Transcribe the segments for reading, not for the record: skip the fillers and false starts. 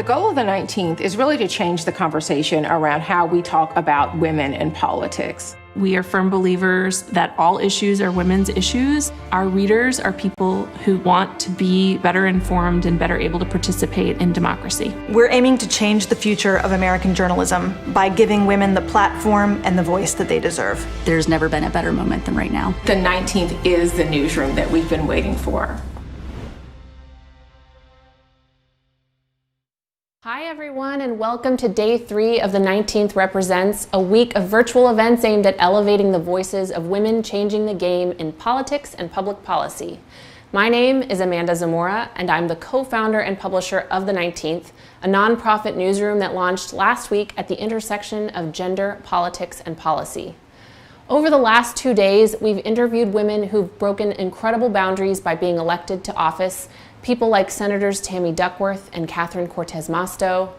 The goal of the 19th is really to change the conversation around how we talk about women in politics. We are firm believers that all issues are women's issues. Our readers are people who want to be better informed and better able to participate in democracy. We're aiming to change the future of American journalism by giving women the platform and the voice that they deserve. There's never been a better moment than right now. The 19th is the newsroom that we've been waiting for. Hi everyone, and welcome to day 3 of the 19th Represents, a week of virtual events aimed at elevating the voices of women changing the game in politics and public policy. My name is Amanda Zamora, and I'm the co-founder and publisher of the 19th, a nonprofit newsroom that launched last week at the intersection of gender, politics, and policy. Over the last 2 days, we've interviewed women who've broken incredible boundaries by being elected to office, people like Senators Tammy Duckworth and Catherine Cortez Masto,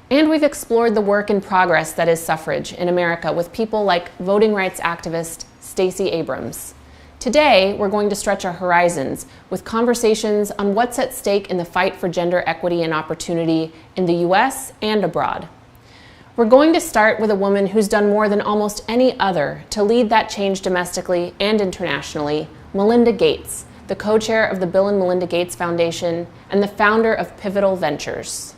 and we've explored the work in progress that is suffrage in America with people like voting rights activist Stacey Abrams. Today, we're going to stretch our horizons with conversations on what's at stake in the fight for gender equity and opportunity in the US and abroad. We're going to start with a woman who's done more than almost any other to lead that change domestically and internationally, Melinda Gates, the co-chair of the Bill and Melinda Gates Foundation and the founder of Pivotal Ventures.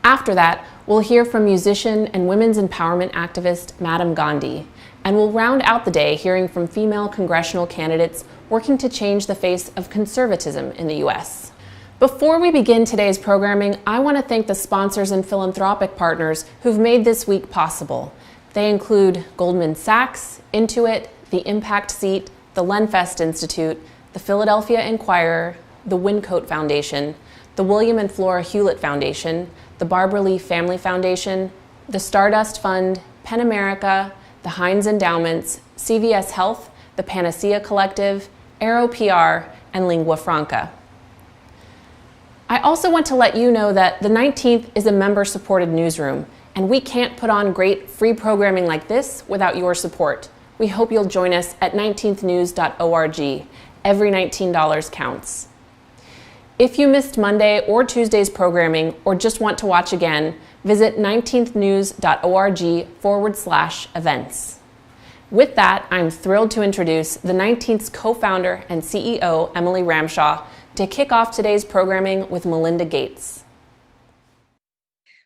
After that, we'll hear from musician and women's empowerment activist Madam Gandhi, and we'll round out the day hearing from female congressional candidates working to change the face of conservatism in the US. Before we begin today's programming, I want to thank the sponsors and philanthropic partners who've made this week possible. They include Goldman Sachs, Intuit, the Impact Seat, the Lenfest Institute, the Philadelphia Inquirer, the Wincoat Foundation, the William and Flora Hewlett Foundation, the Barbara Lee Family Foundation, the Stardust Fund, PEN America, the Heinz Endowments, CVS Health, the Panacea Collective, Aero PR, and Lingua Franca. I also want to let you know that the 19th is a member-supported newsroom, and we can't put on great free programming like this without your support. We hope you'll join us at 19thnews.org. Every $19 counts. If you missed Monday or Tuesday's programming or just want to watch again, visit 19thnews.org/events. With that, I'm thrilled to introduce the 19th's co-founder and CEO, Emily Ramshaw, to kick off today's programming with Melinda Gates.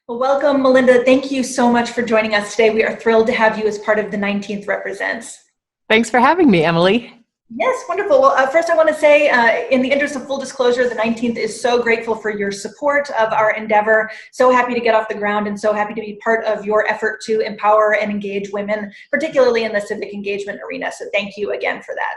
Well, welcome, Melinda. Thank you so much for joining us today. We are thrilled to have you as part of the 19th Represents. Thanks for having me, Emily. Yes, wonderful. Well, first I want to say, in the interest of full disclosure, the 19th is so grateful for your support of our endeavor. So happy to get off the ground and so happy to be part of your effort to empower and engage women, particularly in the civic engagement arena. So thank you again for that.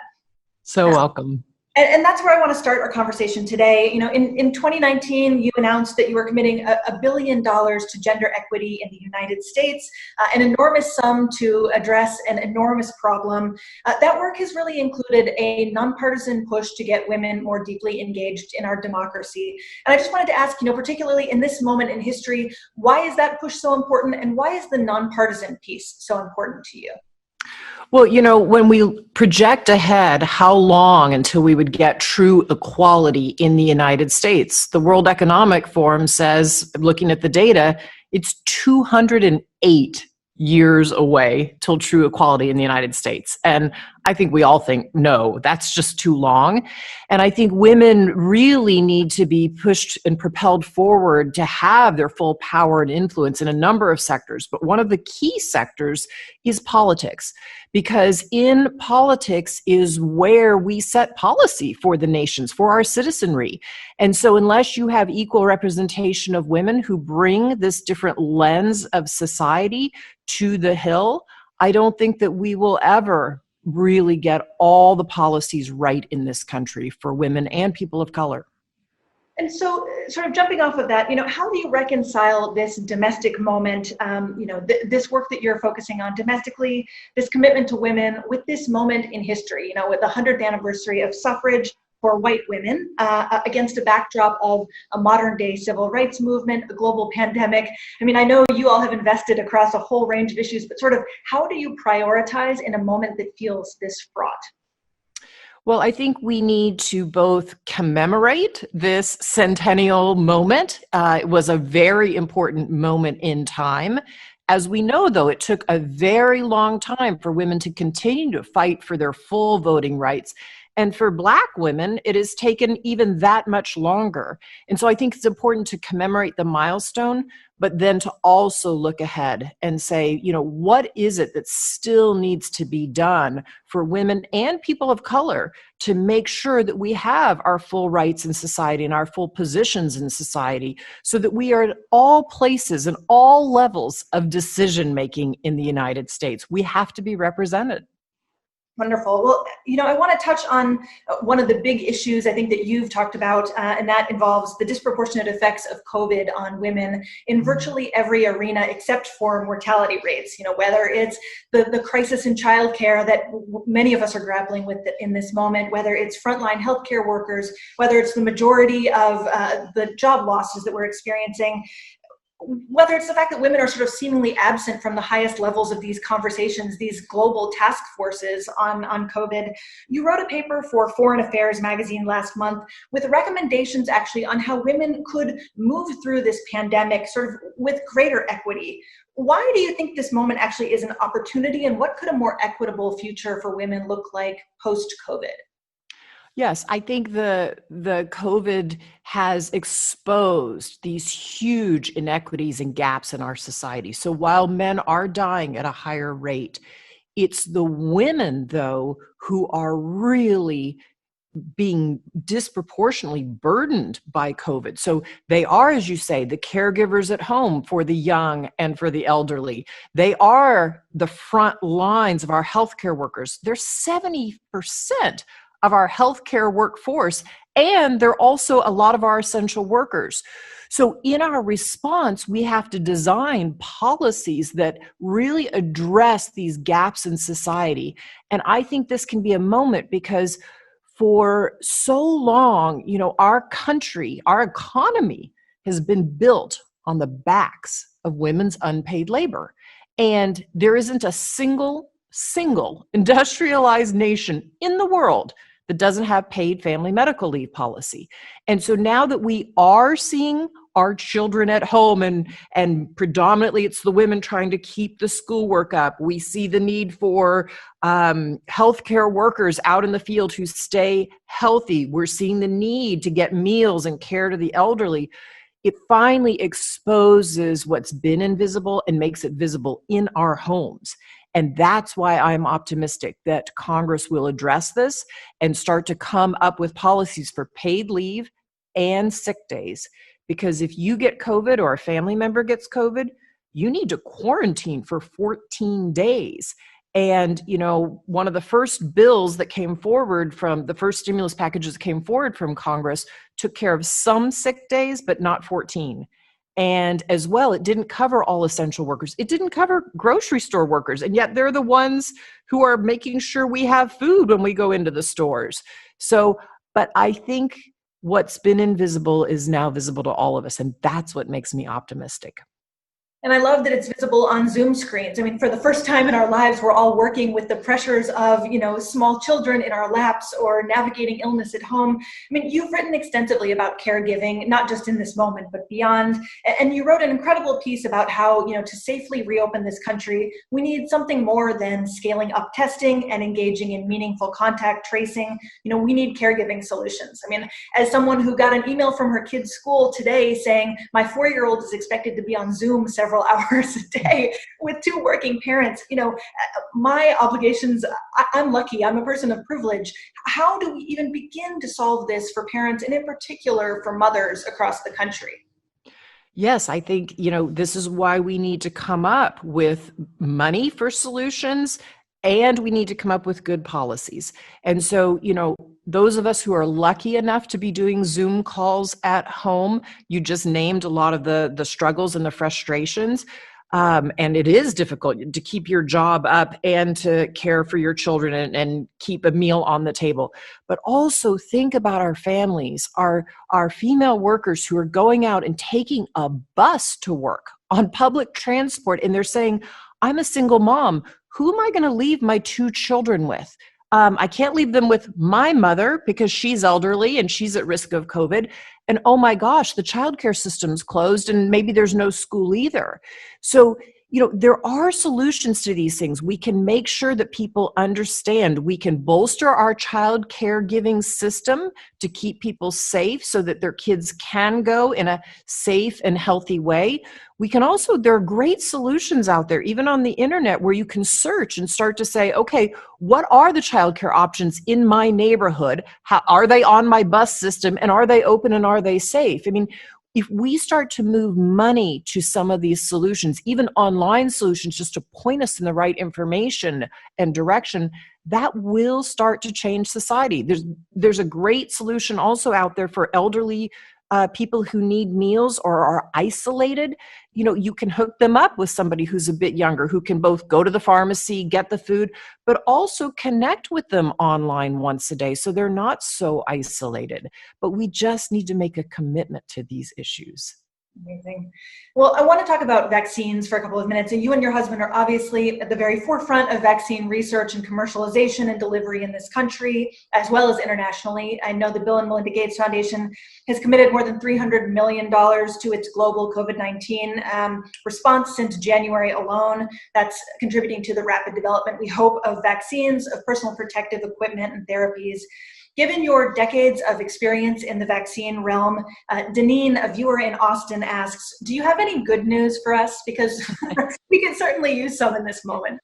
So welcome. And that's where I want to start our conversation today. You know, in 2019, you announced that you were committing $1 billion to gender equity in the United States, an enormous sum to address an enormous problem. That work has really included a nonpartisan push to get women more deeply engaged in our democracy. And I just wanted to ask, you know, particularly in this moment in history, why is that push so important, and why is the nonpartisan piece so important to you? Well, you know, when we project ahead how long until we would get true equality in the United States, the World Economic Forum says, looking at the data, it's 208 years away till true equality in the United States. And I think we all think, no, that's just too long. And I think women really need to be pushed and propelled forward to have their full power and influence in a number of sectors. But one of the key sectors is politics, because in politics is where we set policy for the nations, for our citizenry. And so unless you have equal representation of women who bring this different lens of society to the Hill, I don't think that we will ever really get all the policies right in this country for women and people of color. And so, sort of jumping off of that, you know, how do you reconcile this domestic moment, you know, this work that you're focusing on domestically, this commitment to women, with this moment in history, you know, with the 100th anniversary of suffrage for white women, against a backdrop of a modern day civil rights movement, a global pandemic? I mean, I know you all have invested across a whole range of issues, but sort of how do you prioritize in a moment that feels this fraught? Well, I think we need to both commemorate this centennial moment. It was a very important moment in time. As we know, though, it took a very long time for women to continue to fight for their full voting rights. And for Black women, it has taken even that much longer. And so I think it's important to commemorate the milestone, but then to also look ahead and say, what is it that still needs to be done for women and people of color to make sure that we have our full rights in society and our full positions in society so that we are at all places and all levels of decision making in the United States. We have to be represented. Wonderful. Well, I want to touch on one of the big issues I think that you've talked about, and that involves the disproportionate effects of COVID on women in virtually every arena except for mortality rates. Whether it's the crisis in childcare that many of us are grappling with in this moment, whether it's frontline healthcare workers, whether it's the majority of the job losses that we're experiencing, whether it's the fact that women are sort of seemingly absent from the highest levels of these conversations, these global task forces on COVID. You wrote a paper for Foreign Affairs magazine last month with recommendations actually on how women could move through this pandemic sort of with greater equity. Why do you think this moment actually is an opportunity, and what could a more equitable future for women look like post-COVID? Yes, I think the COVID has exposed these huge inequities and gaps in our society. So while men are dying at a higher rate, it's the women, though, who are really being disproportionately burdened by COVID. So they are, as you say, the caregivers at home for the young and for the elderly. They are the front lines of our healthcare workers. They're 70% of our healthcare workforce, and they're also a lot of our essential workers. So in our response, we have to design policies that really address these gaps in society. And I think this can be a moment because for so long, our country, our economy has been built on the backs of women's unpaid labor. And there isn't a single industrialized nation in the world that doesn't have paid family medical leave policy. And so now that we are seeing our children at home and predominantly it's the women trying to keep the schoolwork up, we see the need for healthcare workers out in the field who stay healthy. We're seeing the need to get meals and care to the elderly. It finally exposes what's been invisible and makes it visible in our homes. And that's why I'm optimistic that Congress will address this and start to come up with policies for paid leave and sick days. Because if you get COVID or a family member gets COVID, you need to quarantine for 14 days. And, one of the first bills that came forward from the first stimulus packages that came forward from Congress took care of some sick days, but not 14. And as well, it didn't cover all essential workers. It didn't cover grocery store workers. And yet they're the ones who are making sure we have food when we go into the stores. So, but I think what's been invisible is now visible to all of us. And that's what makes me optimistic. And I love that it's visible on Zoom screens. I mean, for the first time in our lives, we're all working with the pressures of, small children in our laps or navigating illness at home. I mean, you've written extensively about caregiving, not just in this moment, but beyond. And you wrote an incredible piece about how, to safely reopen this country, we need something more than scaling up testing and engaging in meaningful contact tracing. We need caregiving solutions. I mean, as someone who got an email from her kid's school today saying, my 4-year-old is expected to be on Zoom several hours a day with 2 working parents, my obligations, I'm lucky, I'm a person of privilege. How do we even begin to solve this for parents and in particular for mothers across the country? Yes, I think, this is why we need to come up with money for solutions, and we need to come up with good policies. And so, those of us who are lucky enough to be doing Zoom calls at home, you just named a lot of the struggles and the frustrations. And it is difficult to keep your job up and to care for your children and keep a meal on the table. But also think about our families, our female workers who are going out and taking a bus to work on public transport. And they're saying, I'm a single mom. Who am I going to leave my 2 children with? I can't leave them with my mother because she's elderly and she's at risk of COVID. And oh my gosh, the childcare system's closed and maybe there's no school either. So, there are solutions to these things. We can make sure that people understand. We can bolster our child caregiving system to keep people safe so that their kids can go in a safe and healthy way. There are great solutions out there, even on the internet, where you can search and start to say, okay, what are the childcare options in my neighborhood? How are they on my bus system? And are they open and are they safe? I mean, if we start to move money to some of these solutions, even online solutions, just to point us in the right information and direction, that will start to change society. There's a great solution also out there for elderly people who need meals or are isolated. You can hook them up with somebody who's a bit younger, who can both go to the pharmacy, get the food, but also connect with them online once a day so they're not so isolated. But we just need to make a commitment to these issues. Amazing. Well, I want to talk about vaccines for a couple of minutes. And you and your husband are obviously at the very forefront of vaccine research and commercialization and delivery in this country, as well as internationally. I know the Bill and Melinda Gates Foundation has committed more than $300 million to its global COVID-19 response since January alone. That's contributing to the rapid development, we hope, of vaccines, of personal protective equipment and therapies. Given your decades of experience in the vaccine realm, Deneen, a viewer in Austin, asks, do you have any good news for us? Because we can certainly use some in this moment.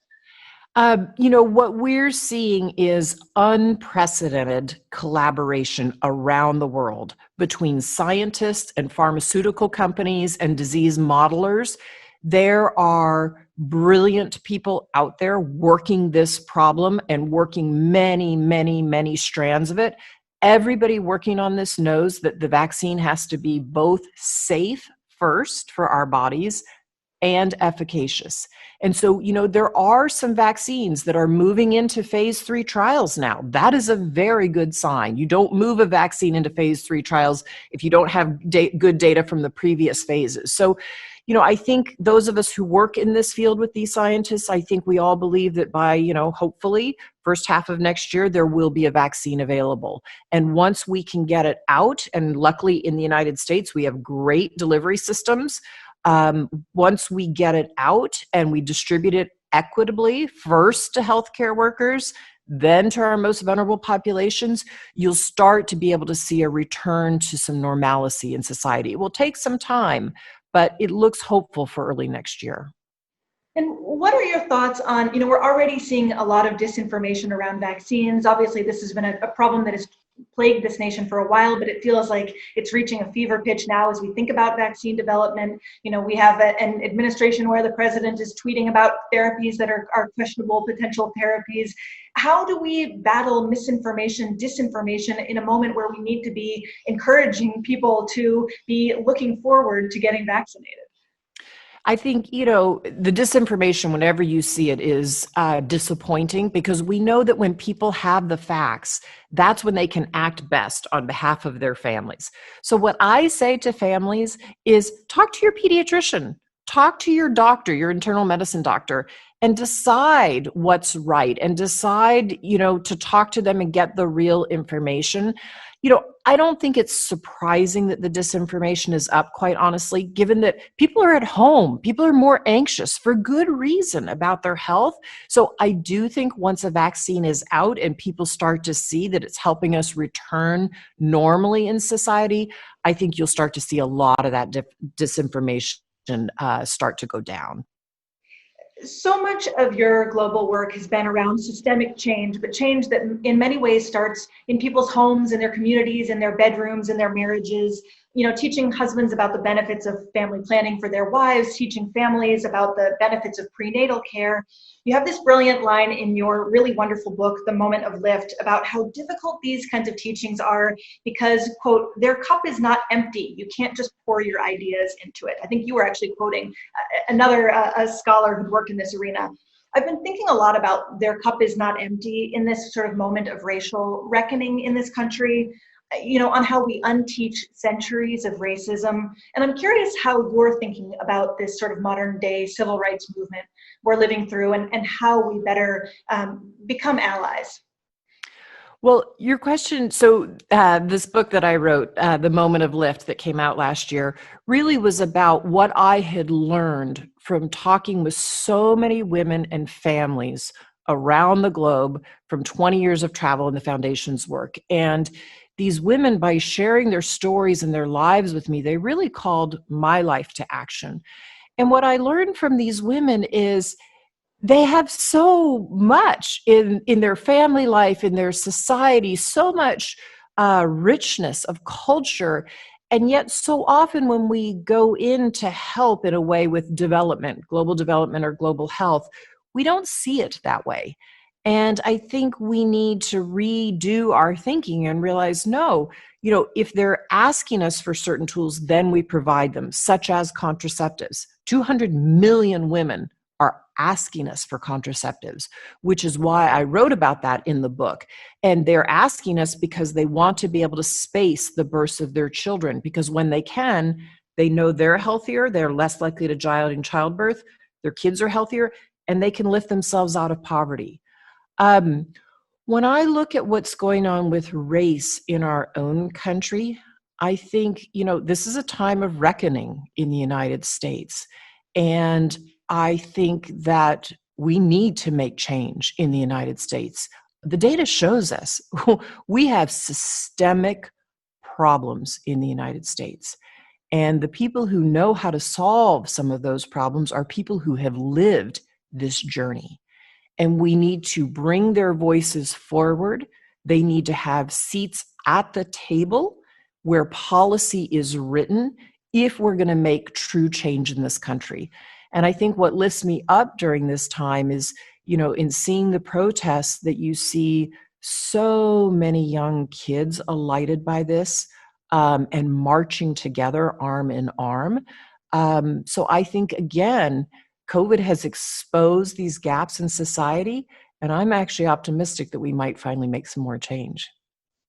What we're seeing is unprecedented collaboration around the world between scientists and pharmaceutical companies and disease modelers. There are brilliant people out there working this problem and working many, many, many strands of it. Everybody working on this knows that the vaccine has to be both safe first for our bodies and efficacious. And so, there are some vaccines that are moving into phase 3 trials now. That is a very good sign. You don't move a vaccine into phase 3 trials if you don't have good data from the previous phases. So, I think those of us who work in this field with these scientists, I think we all believe that by, hopefully first half of next year, there will be a vaccine available. And once we can get it out, and luckily in the United States, we have great delivery systems. Once we get it out and we distribute it equitably, first to healthcare workers, then to our most vulnerable populations, you'll start to be able to see a return to some normalcy in society. It will take some time, but it looks hopeful for early next year. And what are your thoughts on, we're already seeing a lot of disinformation around vaccines. Obviously, this has been a problem that has plagued this nation for a while, but it feels like it's reaching a fever pitch now as we think about vaccine development. We have an administration where the president is tweeting about therapies that are questionable potential therapies. How do we battle misinformation, disinformation in a moment where we need to be encouraging people to be looking forward to getting vaccinated? I think, the disinformation, whenever you see it, is disappointing, because we know that when people have the facts, that's when they can act best on behalf of their families. So what I say to families is talk to your pediatrician, talk to your doctor, your internal medicine doctor, and decide what's right, and decide, to talk to them and get the real information. I don't think it's surprising that the disinformation is up, quite honestly, given that people are at home. People are more anxious for good reason about their health. So I do think once a vaccine is out and people start to see that it's helping us return normally in society, I think you'll start to see a lot of that disinformation start to go down. So much of your global work has been around systemic change, but change that in many ways starts in people's homes, in their communities, in their bedrooms, in their marriages. Teaching husbands about the benefits of family planning for their wives, teaching families about the benefits of prenatal care. You have this brilliant line in your really wonderful book, The Moment of Lift, about how difficult these kinds of teachings are because, quote, their cup is not empty. You can't just pour your ideas into it. I think you were actually quoting another scholar who worked in this arena. I've been thinking a lot about their cup is not empty in this sort of moment of racial reckoning in this country. On how we unteach centuries of racism. And I'm curious how you're thinking about this sort of modern day civil rights movement we're living through, and how we better become allies. Well, your question, so this book that I wrote, The Moment of Lift, that came out last year, really was about what I had learned from talking with so many women and families around the globe from 20 years of travel in the foundation's work. And these women, by sharing their stories and their lives with me, they really called my life to action. And what I learned from these women is they have so much in their family life, in their society, so much richness of culture. And yet so often when we go in to help in a way with development, global development or global health, we don't see it that way. And I think we need to redo our thinking and realize, no, if they're asking us for certain tools, then we provide them, such as contraceptives. 200 million women are asking us for contraceptives, which is why I wrote about that in the book. And they're asking us because they want to be able to space the births of their children, because when they can, they know they're healthier, they're less likely to die in childbirth, their kids are healthier, and they can lift themselves out of poverty. When I look at what's going on with race in our own country, I think, this is a time of reckoning in the United States. And I think that we need to make change in the United States. The data shows us we have systemic problems in the United States. And the people who know how to solve some of those problems are people who have lived this journey. And we need to bring their voices forward. They need to have seats at the table where policy is written if we're going to make true change in this country. And I think what lifts me up during this time is, in seeing the protests, that you see so many young kids alighted by this and marching together arm in arm. So I think, again, COVID has exposed these gaps in society, and I'm actually optimistic that we might finally make some more change.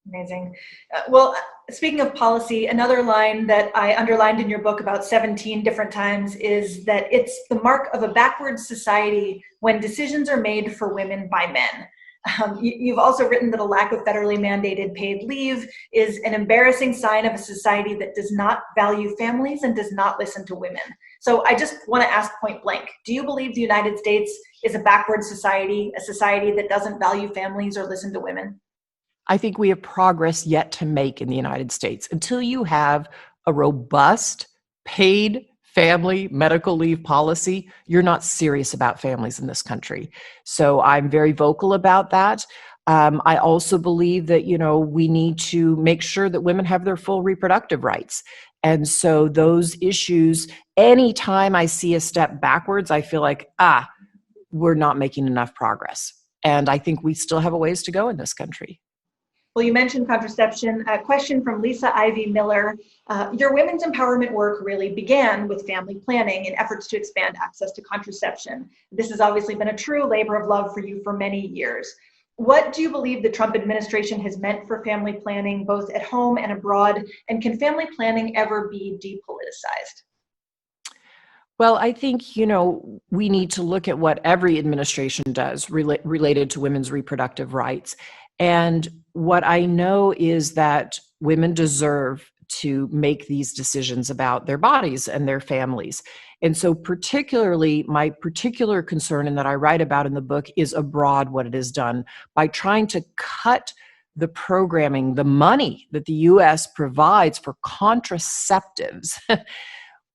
Amazing. Well, speaking of policy, another line that I underlined in your book about 17 different times is that it's the mark of a backward society when decisions are made for women by men. You've also written that a lack of federally mandated paid leave is an embarrassing sign of a society that does not value families and does not listen to women. So I just want to ask point blank, do you believe the United States is a backward society, a society that doesn't value families or listen to women? I think we have progress yet to make in the United States. Until you have a robust, paid family medical leave policy, you're not serious about families in this country. So I'm very vocal about that. I also believe that, we need to make sure that women have their full reproductive rights. And so those issues, anytime I see a step backwards, I feel like, we're not making enough progress. And I think we still have a ways to go in this country. Well, you mentioned contraception. A question from Lisa Ivy Miller. Your women's empowerment work really began with family planning and efforts to expand access to contraception. This has obviously been a true labor of love for you for many years. What do you believe the Trump administration has meant for family planning, both at home and abroad? And can family planning ever be depoliticized? Well, I think, we need to look at what every administration does related to women's reproductive rights. And what I know is that women deserve to make these decisions about their bodies and their families. And so particularly, my particular concern, and that I write about in the book, is abroad what it has done by trying to cut the programming, the money that the US provides for contraceptives.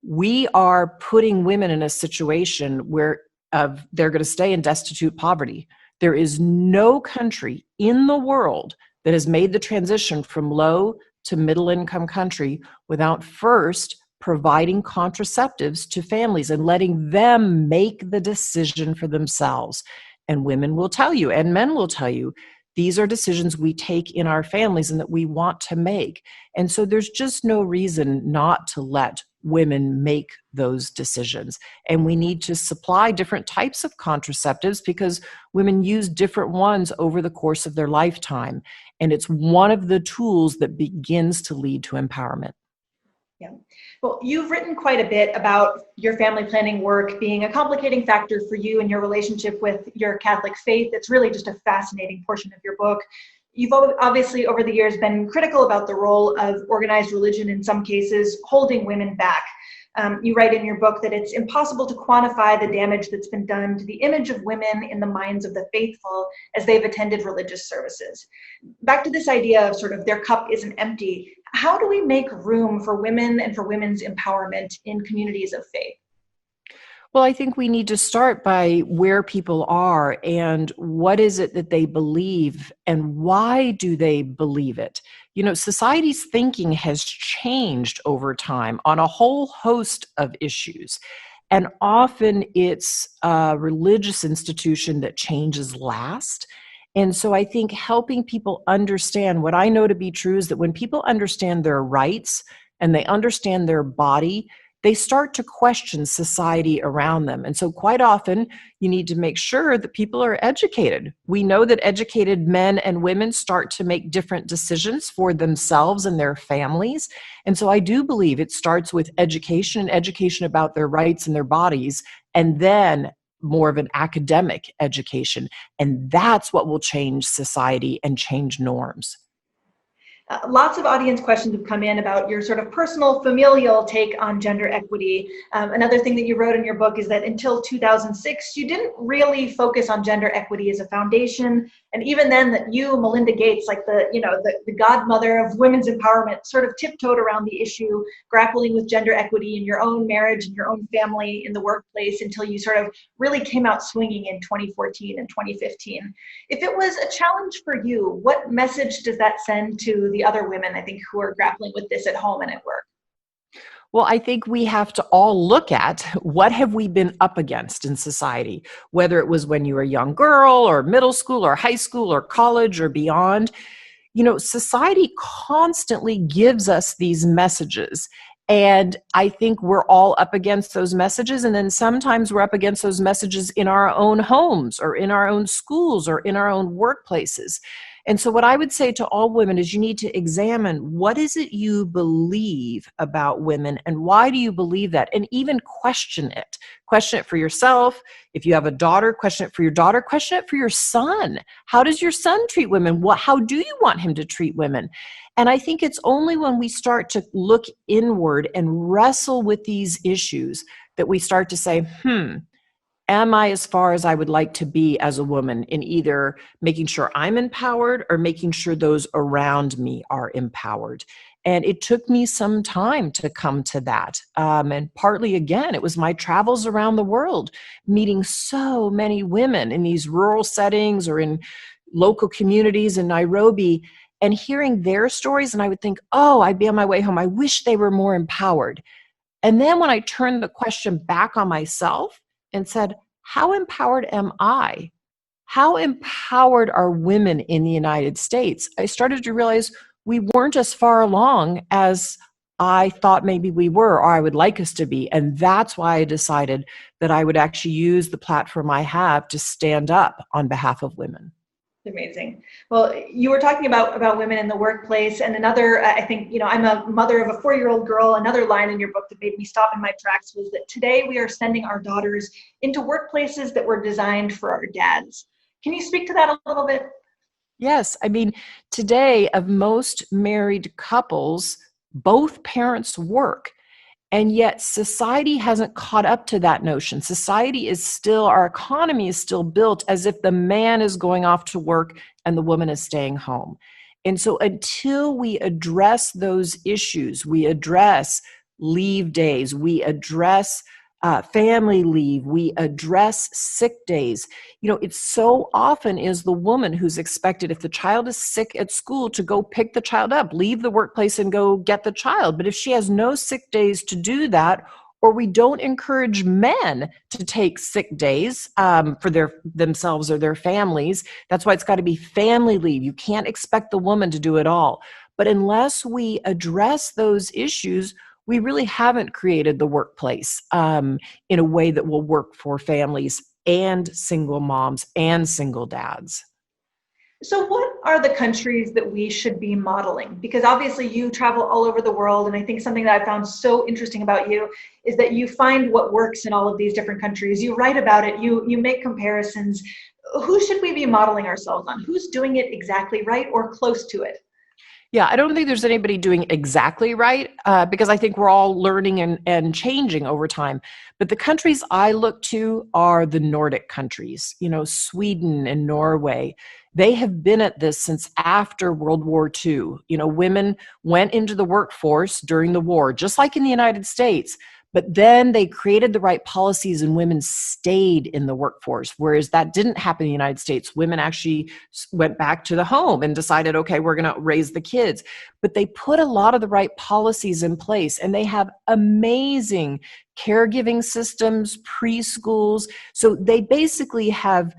We are putting women in a situation where they're going to stay in destitute poverty. There is no country in the world that has made the transition from low to middle income country without first providing contraceptives to families and letting them make the decision for themselves. And women will tell you, and men will tell you, these are decisions we take in our families and that we want to make. And so there's just no reason not to let women make those decisions. And we need to supply different types of contraceptives because women use different ones over the course of their lifetime. And it's one of the tools that begins to lead to empowerment. Yeah. Well, you've written quite a bit about your family planning work being a complicating factor for you and your relationship with your Catholic faith. It's really just a fascinating portion of your book. You've obviously over the years been critical about the role of organized religion in some cases, holding women back. You write in your book that it's impossible to quantify the damage that's been done to the image of women in the minds of the faithful as they've attended religious services. Back to this idea of sort of their cup isn't empty. How do we make room for women and for women's empowerment in communities of faith? Well, I think we need to start by where people are and what is it that they believe and why do they believe it? You know, society's thinking has changed over time on a whole host of issues. And often it's a religious institution that changes last. And so I think helping people understand what I know to be true is that when people understand their rights and they understand their body, they start to question society around them. And so quite often you need to make sure that people are educated. We know that educated men and women start to make different decisions for themselves and their families. And so I do believe it starts with education and education about their rights and their bodies, and then more of an academic education. And that's what will change society and change norms. Lots of audience questions have come in about your sort of personal, familial take on gender equity. Another thing that you wrote in your book is that until 2006, you didn't really focus on gender equity as a foundation. And even then that you, Melinda Gates, like the godmother of women's empowerment, sort of tiptoed around the issue, grappling with gender equity in your own marriage and your own family in the workplace until you sort of really came out swinging in 2014 and 2015. If it was a challenge for you, what message does that send to the other women, I think, who are grappling with this at home and at work? Well, I think we have to all look at what have we been up against in society, whether it was when you were a young girl or middle school or high school or college or beyond. You know, society constantly gives us these messages. And I think we're all up against those messages. And then sometimes we're up against those messages in our own homes or in our own schools or in our own workplaces. And so what I would say to all women is you need to examine what is it you believe about women and why do you believe that? And even question it. Question it for yourself. If you have a daughter, question it for your daughter. Question it for your son. How does your son treat women? How do you want him to treat women? And I think it's only when we start to look inward and wrestle with these issues that we start to say, am I as far as I would like to be as a woman in either making sure I'm empowered or making sure those around me are empowered? And it took me some time to come to that. And partly, again, it was my travels around the world, meeting so many women in these rural settings or in local communities in Nairobi and hearing their stories. And I would think, oh, I'd be on my way home. I wish they were more empowered. And then when I turned the question back on myself, and said, how empowered am I? How empowered are women in the United States? I started to realize we weren't as far along as I thought maybe we were, or I would like us to be. And that's why I decided that I would actually use the platform I have to stand up on behalf of women. Amazing. Well, you were talking about women in the workplace, and another, I think, I'm a mother of a 4-year-old girl. Another line in your book that made me stop in my tracks was that today we are sending our daughters into workplaces that were designed for our dads. Can you speak to that a little bit? Yes. I mean, today of most married couples, both parents work. And yet society hasn't caught up to that notion. Society is still, our economy is still built as if the man is going off to work and the woman is staying home. And so until we address those issues, we address leave days, we address family leave, we address sick days. It so often is the woman who's expected, if the child is sick at school, to go pick the child up, leave the workplace and go get the child. But if she has no sick days to do that, or we don't encourage men to take sick days for themselves or their families, that's why it's got to be family leave. You can't expect the woman to do it all. But unless we address those issues, we really haven't created the workplace in a way that will work for families and single moms and single dads. So what are the countries that we should be modeling? Because obviously you travel all over the world, and I think something that I found so interesting about you is that you find what works in all of these different countries. You write about it, you make comparisons. who should we be modeling ourselves on? Who's doing it exactly right or close to it? Yeah, I don't think there's anybody doing exactly right because I think we're all learning and changing over time. But the countries I look to are the Nordic countries, Sweden and Norway. They have been at this since after World War II. Women went into the workforce during the war, just like in the United States. But then they created the right policies and women stayed in the workforce, whereas that didn't happen in the United States. Women actually went back to the home and decided, okay, we're going to raise the kids. But they put a lot of the right policies in place, and they have amazing caregiving systems, preschools. So they basically have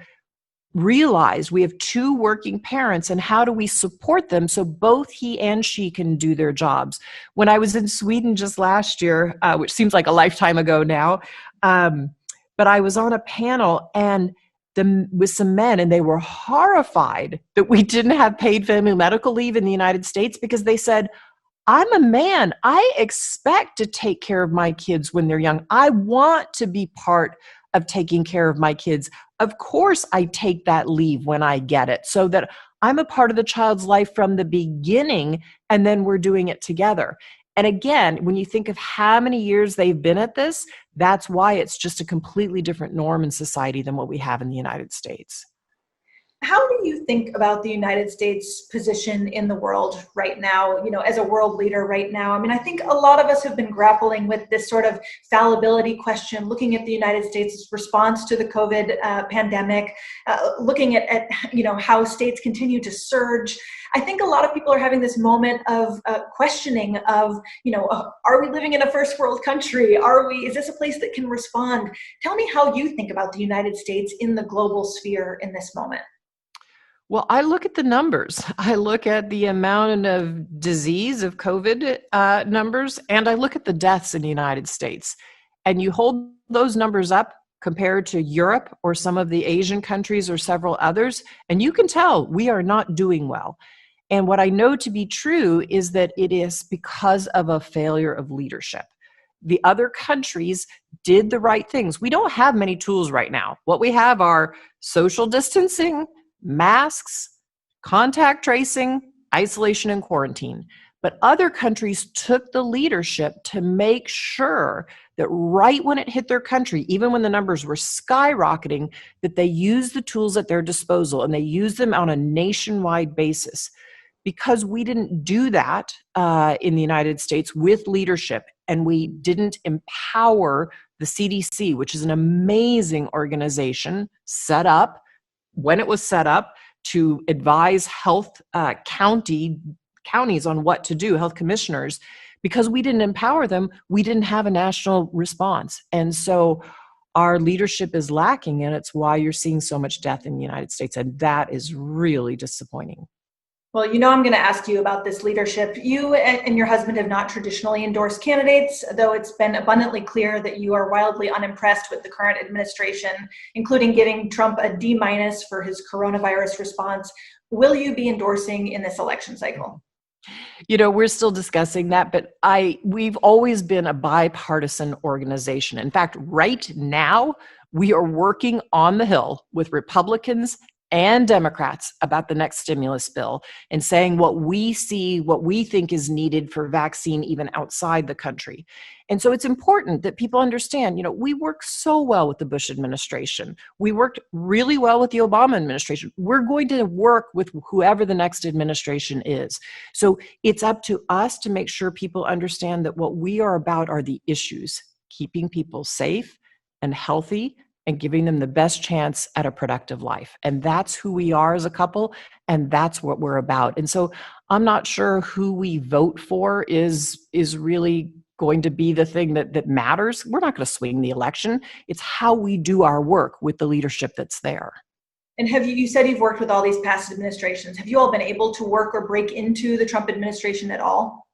realized we have two working parents, and how do we support them so both he and she can do their jobs? When I was in Sweden just last year, which seems like a lifetime ago now, but I was on a panel with some men, and they were horrified that we didn't have paid family medical leave in the United States because they said, I'm a man. I expect to take care of my kids when they're young. I want to be part of taking care of my kids. Of course, I take that leave when I get it so that I'm a part of the child's life from the beginning, and then we're doing it together. And again, when you think of how many years they've been at this, that's why it's just a completely different norm in society than what we have in the United States. How do you think about the United States' position in the world right now, as a world leader right now? I mean, I think a lot of us have been grappling with this sort of fallibility question, looking at the United States' response to the COVID pandemic, looking at how states continue to surge. I think a lot of people are having this moment of questioning of, are we living in a first world country? Is this a place that can respond? Tell me how you think about the United States in the global sphere in this moment. Well, I look at the numbers. I look at the amount of disease of COVID numbers, and I look at the deaths in the United States. And you hold those numbers up compared to Europe or some of the Asian countries or several others, and you can tell we are not doing well. And what I know to be true is that it is because of a failure of leadership. The other countries did the right things. We don't have many tools right now. What we have are social distancing, masks, contact tracing, isolation, and quarantine. But other countries took the leadership to make sure that right when it hit their country, even when the numbers were skyrocketing, that they used the tools at their disposal, and they used them on a nationwide basis. Because we didn't do that in the United States with leadership, and we didn't empower the CDC, which is an amazing organization set up when it was set up to advise health counties on what to do, health commissioners, because we didn't empower them, we didn't have a national response. And so our leadership is lacking, and it's why you're seeing so much death in the United States. And that is really disappointing. Well, I'm going to ask you about this leadership. You and your husband have not traditionally endorsed candidates, though it's been abundantly clear that you are wildly unimpressed with the current administration, including giving Trump a D- for his coronavirus response. Will you be endorsing in this election cycle? We're still discussing that, but we've always been a bipartisan organization. In fact, right now, we are working on the Hill with Republicans and Democrats about the next stimulus bill and saying what we see, what we think is needed for vaccine even outside the country. And so it's important that people understand, we worked so well with the Bush administration. We worked really well with the Obama administration. We're going to work with whoever the next administration is. So it's up to us to make sure people understand that what we are about are the issues, keeping people safe and healthy, and giving them the best chance at a productive life. And that's who we are as a couple, and that's what we're about. And so I'm not sure who we vote for is really going to be the thing that matters. We're not going to swing the election. It's how we do our work with the leadership that's there. And you said you've worked with all these past administrations. Have you all been able to work or break into the Trump administration at all?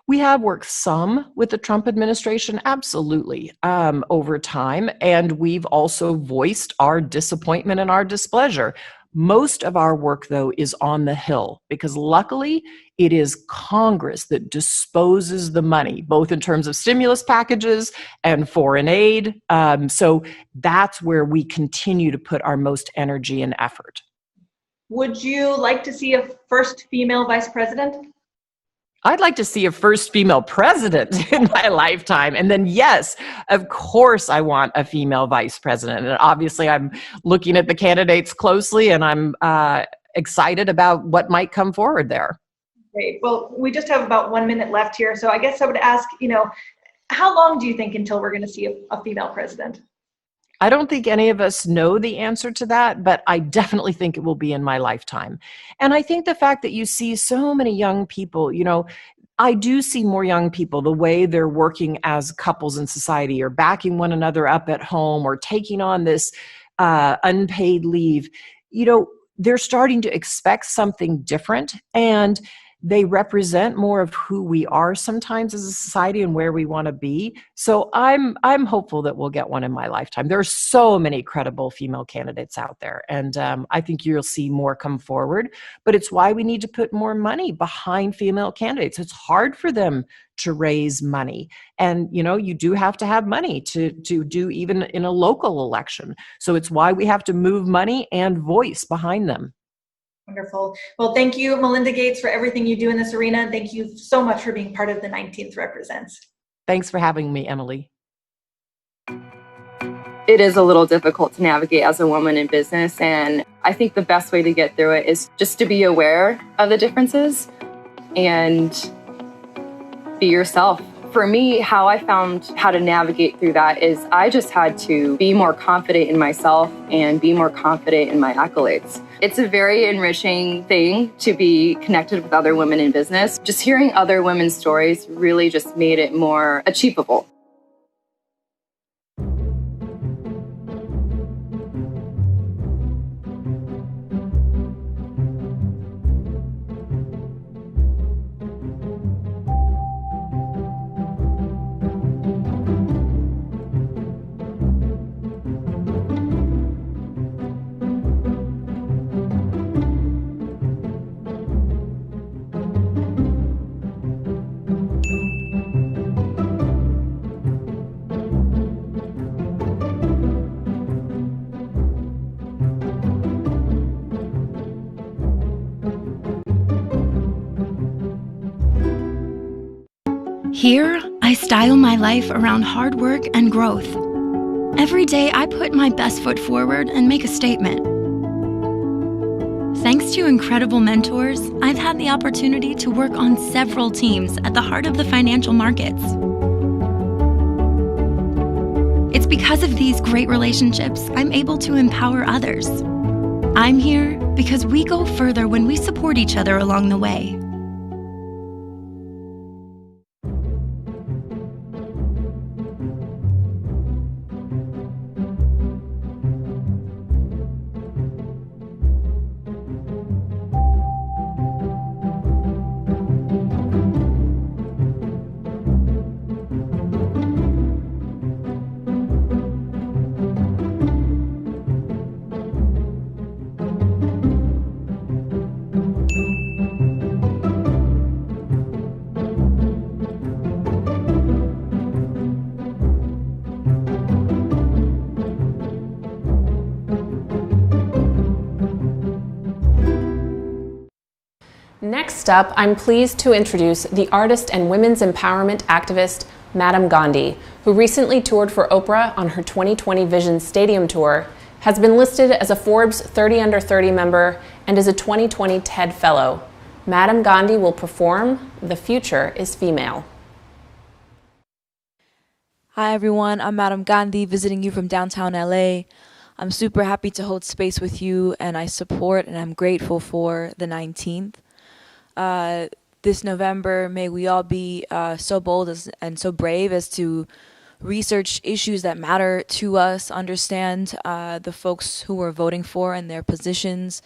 We have worked some with the Trump administration, absolutely, over time. And we've also voiced our disappointment and our displeasure. Most of our work, though, is on the Hill, because luckily it is Congress that disposes the money, both in terms of stimulus packages and foreign aid. So that's where we continue to put our most energy and effort. Would you like to see a first female vice president? I'd like to see a first female president in my lifetime. And then, yes, of course, I want a female vice president. And obviously, I'm looking at the candidates closely, and I'm excited about what might come forward there. Great. Well, we just have about 1 minute left here. So I guess I would ask, how long do you think until we're going to see a female president? I don't think any of us know the answer to that, but I definitely think it will be in my lifetime. And I think the fact that you see so many young people, I do see more young people, the way they're working as couples in society, or backing one another up at home, or taking on this unpaid leave. They're starting to expect something different, and they represent more of who we are sometimes as a society and where we want to be. So I'm hopeful that we'll get one in my lifetime. There are so many credible female candidates out there, and I think you'll see more come forward. But it's why we need to put more money behind female candidates. It's hard for them to raise money, and you do have to have money to do even in a local election. So it's why we have to move money and voice behind them. Wonderful. Well, thank you, Melinda Gates, for everything you do in this arena. And thank you so much for being part of the 19th Represents. Thanks for having me, Emily. It is a little difficult to navigate as a woman in business. And I think the best way to get through it is just to be aware of the differences and be yourself. For me, how I found how to navigate through that is I just had to be more confident in myself and be more confident in my accolades. It's a very enriching thing to be connected with other women in business. Just hearing other women's stories really just made it more achievable. Here, I style my life around hard work and growth. Every day, I put my best foot forward and make a statement. Thanks to incredible mentors, I've had the opportunity to work on several teams at the heart of the financial markets. It's because of these great relationships I'm able to empower others. I'm here because we go further when we support each other along the way. Next up, I'm pleased to introduce the artist and women's empowerment activist, Madam Gandhi, who recently toured for Oprah on her 2020 Vision Stadium Tour, has been listed as a Forbes 30 Under 30 member, and is a 2020 TED Fellow. Madam Gandhi will perform The Future is Female. Hi everyone, I'm Madam Gandhi visiting you from downtown LA. I'm super happy to hold space with you, and I support and I'm grateful for the 19th. This November, may we all be so bold and so brave as to research issues that matter to us, understand the folks who we're voting for and their positions.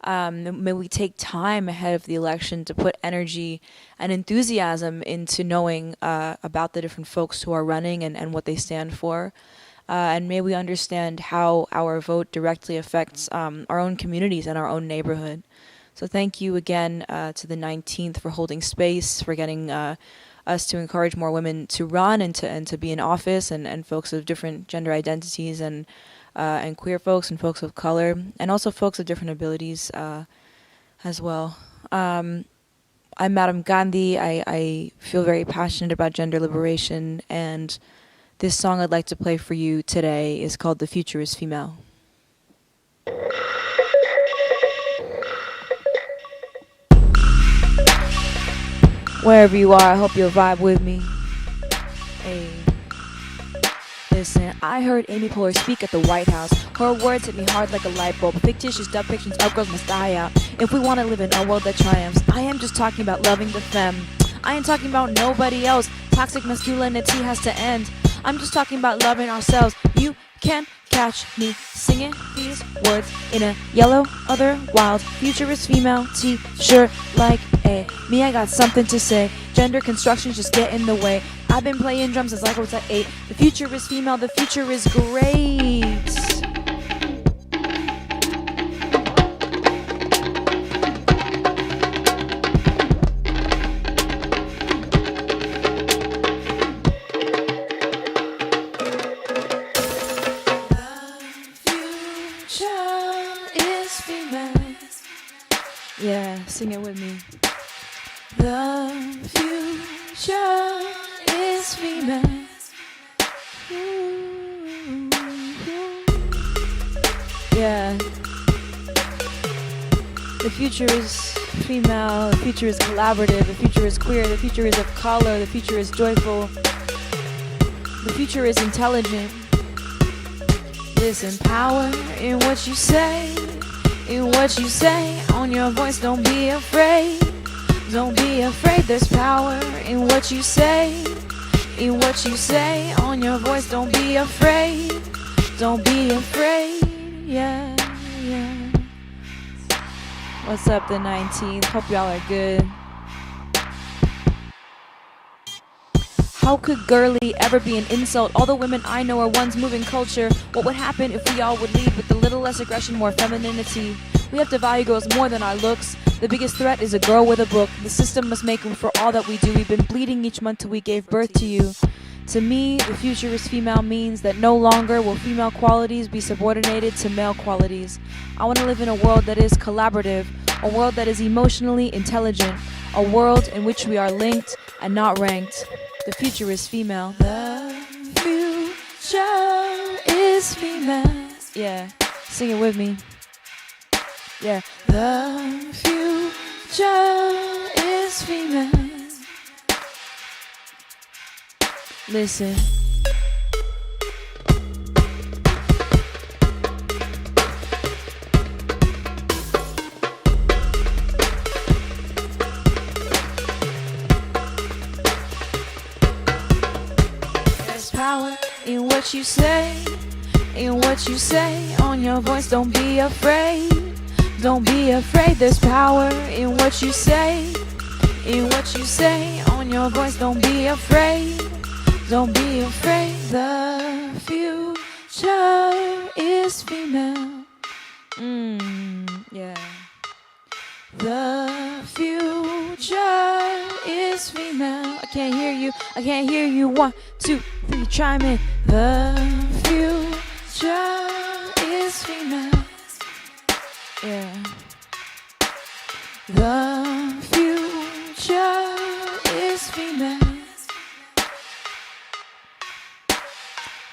May we take time ahead of the election to put energy and enthusiasm into knowing about the different folks who are running and what they stand for. and may we understand how our vote directly affects our own communities and our own neighborhood. So thank you again to the 19th for holding space, for getting us to encourage more women to run and to be in office, and folks of different gender identities, and queer folks and folks of color, and also folks of different abilities as well. I'm Madam Gandhi. I feel very passionate about gender liberation, and this song I'd like to play for you today is called "The Future is Female." Wherever you are, I hope you'll vibe with me. Hey. Listen, I heard Amy Poehler speak at the White House. Her words hit me hard like a light bulb. Fictitious depictions of girls must die out if we want to live in a world that triumphs. I am just talking about loving the femme. I ain't talking about nobody else. Toxic masculinity has to end. I'm just talking about loving ourselves. You can catch me singing these words in a yellow, other, wild, future is female t-shirt like a me. I got something to say. Gender constructions just get in the way. I've been playing drums since I was at 8. The future is female, the future is great. Yeah, sing it with me. The future is female. Ooh. Yeah. The future is female, the future is collaborative, the future is queer, the future is of color, the future is joyful, the future is intelligent. Listen, power in what you say. In what you say, on your voice, don't be afraid. Don't be afraid, there's power in what you say. In what you say, on your voice, don't be afraid. Don't be afraid, yeah, yeah. What's up, the 19th? Hope y'all are good. How could girly ever be an insult? All the women I know are ones moving culture. What would happen if we all would lead with a little less aggression, more femininity? We have to value girls more than our looks. The biggest threat is a girl with a book. The system must make room for all that we do. We've been bleeding each month till we gave birth to you. To me, the future is female means that no longer will female qualities be subordinated to male qualities. I want to live in a world that is collaborative, a world that is emotionally intelligent, a world in which we are linked and not ranked. The future is female. The future is female. Yeah, sing it with me. Yeah. The future is female. Listen. Power in what you say, in what you say, on your voice, don't be afraid, don't be afraid, there's power in what you say, in what you say, on your voice, don't be afraid, don't be afraid, the future is female, yeah, the future is female. I can't hear you, I can't hear you, 1, 2, 3, chime in. The future is female. Yeah. The future is female.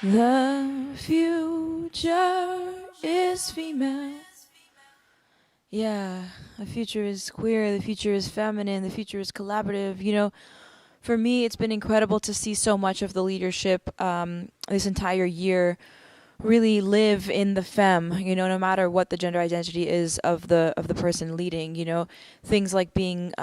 The future is female. Yeah, the future is queer, the future is feminine, the future is collaborative. You know, for me, it's been incredible to see so much of the leadership this entire year really live in the femme, you know, no matter what the gender identity is of the person leading, you know, things like being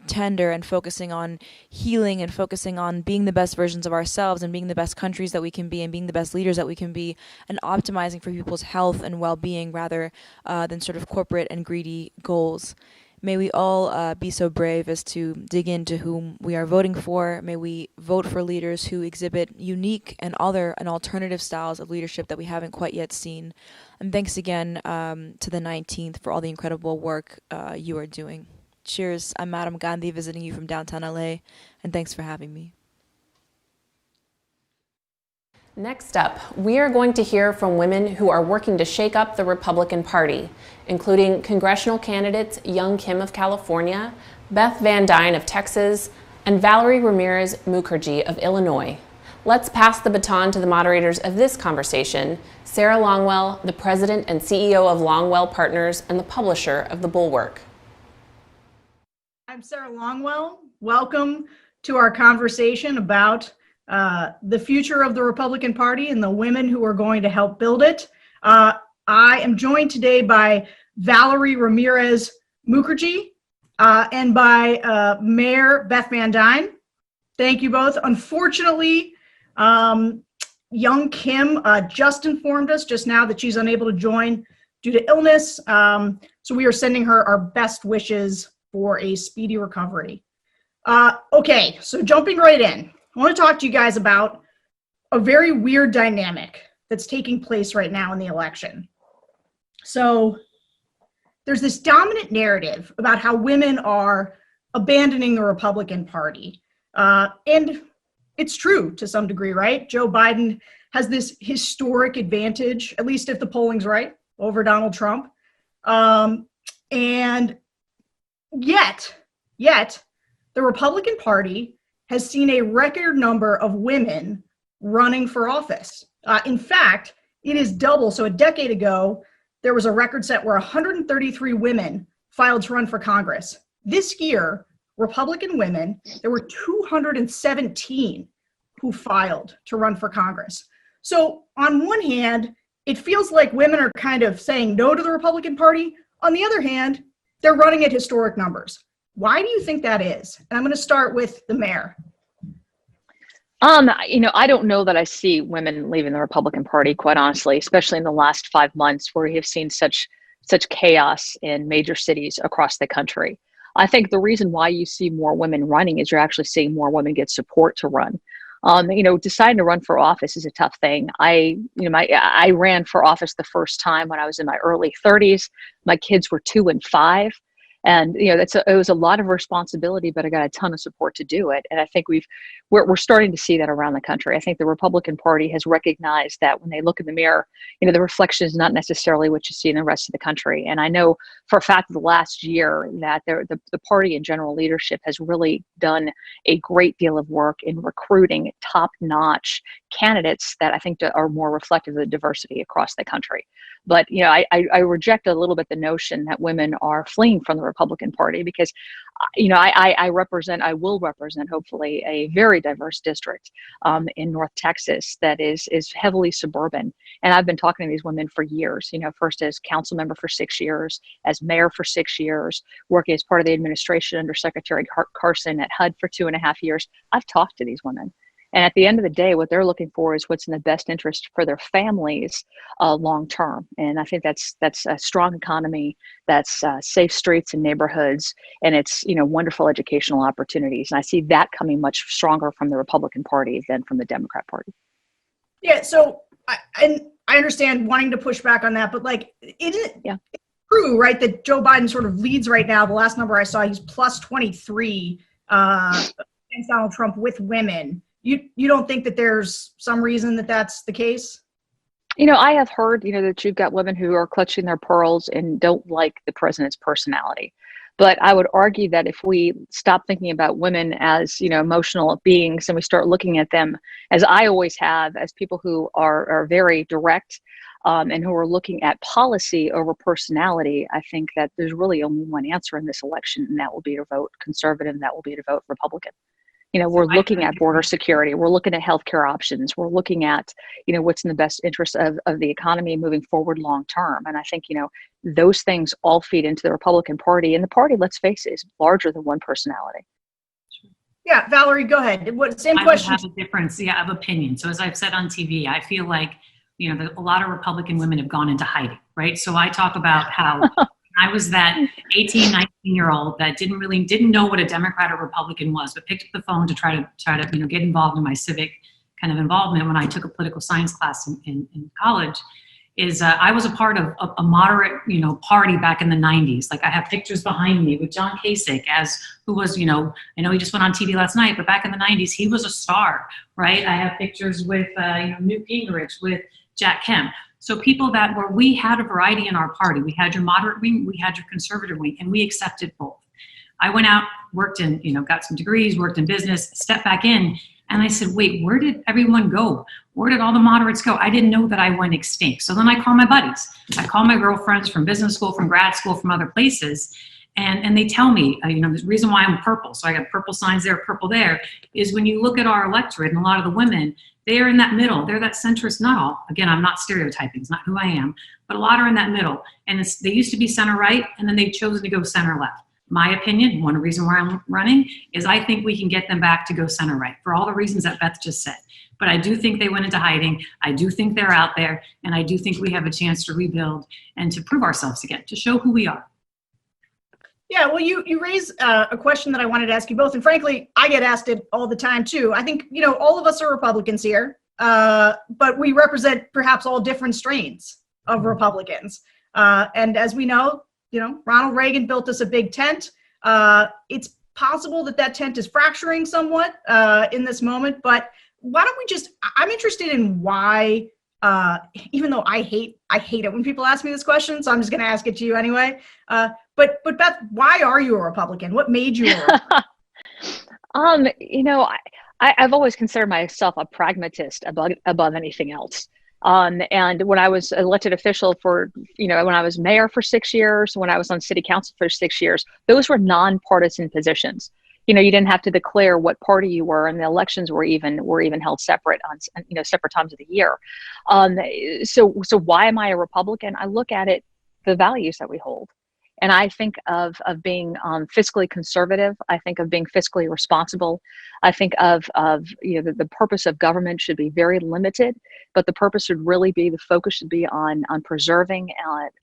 tender and focusing on healing and focusing on being the best versions of ourselves and being the best countries that we can be and being the best leaders that we can be and optimizing for people's health and well-being rather than sort of corporate and greedy goals. May we all be so brave as to dig into whom we are voting for. May we vote for leaders who exhibit unique and other and alternative styles of leadership that we haven't quite yet seen. And thanks again to the 19th for all the incredible work you are doing. Cheers. I'm Madam Gandhi visiting you from downtown LA, and thanks for having me. Next up, we are going to hear from women who are working to shake up the Republican Party, including congressional candidates Young Kim of California, Beth Van Dyne of Texas, and Valerie Ramirez Mukherjee of Illinois. Let's pass the baton to the moderators of this conversation, Sarah Longwell, the president and CEO of Longwell Partners and the publisher of The Bulwark. I'm Sarah Longwell. Welcome to our conversation about the future of the Republican Party and the women who are going to help build it. I am joined today by Valerie Ramirez Mukherjee and by Mayor Beth Van Dyne. Thank you both. Unfortunately, young Kim just informed us just now that she's unable to join due to illness. So we are sending her our best wishes for a speedy recovery. Okay, so jumping right in. I want to talk to you guys about a very weird dynamic that's taking place right now in the election. So there's this dominant narrative about how women are abandoning the Republican Party. And it's true to some degree, right? Joe Biden has this historic advantage, at least if the polling's right, over Donald Trump. And yet, the Republican Party has seen a record number of women running for office. In fact, it is double. So a decade ago, there was a record set where 133 women filed to run for Congress. This year, Republican women, there were 217 who filed to run for Congress. So on one hand, it feels like women are kind of saying no to the Republican Party. On the other hand, they're running at historic numbers. Why do you think that is? And I'm going to start with the mayor. I don't know that I see women leaving the Republican Party, quite honestly, especially in the last 5 months where we have seen such chaos in major cities across the country. I think the reason why you see more women running is you're actually seeing more women get support to run. Deciding to run for office is a tough thing. I ran for office the first time when I was in my early 30s. My kids were 2 and 5. And it was a lot of responsibility, but I got a ton of support to do it. And I think we're starting to see that around the country. I think the Republican Party has recognized that when they look in the mirror, the reflection is not necessarily what you see in the rest of the country. And I know for a fact the last year that the party and general leadership has really done a great deal of work in recruiting top-notch candidates that I think are more reflective of the diversity across the country. But I reject a little bit the notion that women are fleeing from the Republican Party because I will represent hopefully a very diverse district in North Texas that is heavily suburban. And I've been talking to these women for years, first as council member for 6 years, as mayor for 6 years, working as part of the administration under Secretary Carson at HUD for 2.5 years. I've talked to these women. And at the end of the day, what they're looking for is what's in the best interest for their families long term. And I think that's a strong economy, that's safe streets and neighborhoods, and it's wonderful educational opportunities. And I see that coming much stronger from the Republican Party than from the Democrat Party. Yeah, so I understand wanting to push back on that, but it's true, right, that Joe Biden sort of leads right now. The last number I saw, he's plus 23 against Donald Trump with women. You don't think that there's some reason that that's the case? I have heard, that you've got women who are clutching their pearls and don't like the president's personality. But I would argue that if we stop thinking about women as, emotional beings and we start looking at them, as I always have, as people who are very direct and who are looking at policy over personality, I think that there's really only one answer in this election, and that will be to vote conservative, and that will be to vote Republican. We're looking at border security. We're looking at healthcare options. We're looking at, what's in the best interest of the economy moving forward long term. And I think, those things all feed into the Republican Party. And the party, let's face it, is larger than one personality. Yeah, Valerie, go ahead. Same question. I would have a difference of opinion. So as I've said on TV, I feel like, a lot of Republican women have gone into hiding, right? So I talk about how I was that 18, 19-year-old that didn't know what a Democrat or Republican was, but picked up the phone to try to get involved in my civic kind of involvement when I took a political science class in college. I was a part of a moderate, party back in the 90s. Like I have pictures behind me with John Kasich, who was, I know he just went on TV last night, but back in the 90s, he was a star, right? I have pictures with, Newt Gingrich, with Jack Kemp. So people we had a variety in our party. We had your moderate wing, we had your conservative wing, and we accepted both. I went out, worked in, got some degrees, worked in business, stepped back in, and I said, wait, where did everyone go? Where did all the moderates go? I didn't know that I went extinct. So then I call my buddies. I call my girlfriends from business school, from grad school, from other places. And they tell me, the reason why I'm purple, so I got purple signs there, purple there, is when you look at our electorate and a lot of the women, they are in that middle. They're that centrist, not all. Again, I'm not stereotyping. It's not who I am. But a lot are in that middle. And they used to be center right, and then they've chosen to go center left. My opinion, one reason why I'm running, is I think we can get them back to go center right for all the reasons that Beth just said. But I do think they went into hiding. I do think they're out there. And I do think we have a chance to rebuild and to prove ourselves again, to show who we are. Yeah, well, you raise a question that I wanted to ask you both. And frankly, I get asked it all the time, too. I think, all of us are Republicans here, but we represent perhaps all different strains of Republicans. And as we know, Ronald Reagan built us a big tent. It's possible that tent is fracturing somewhat in this moment, but why don't we I'm interested in why, even though I hate it when people ask me this question, so I'm just going to ask it to you anyway. But Beth, why are you a Republican? What made you a Republican? I've always considered myself a pragmatist above anything else. And when I was elected official when I was mayor for 6 years, when I was on city council for 6 years, those were nonpartisan positions. You didn't have to declare what party you were, and the elections were even held separate on separate times of the year. So why am I a Republican? I look at it, the values that we hold. And I think of being fiscally conservative. I think of being fiscally responsible. I think of the purpose of government should be very limited, but the purpose should really be, the focus should be on preserving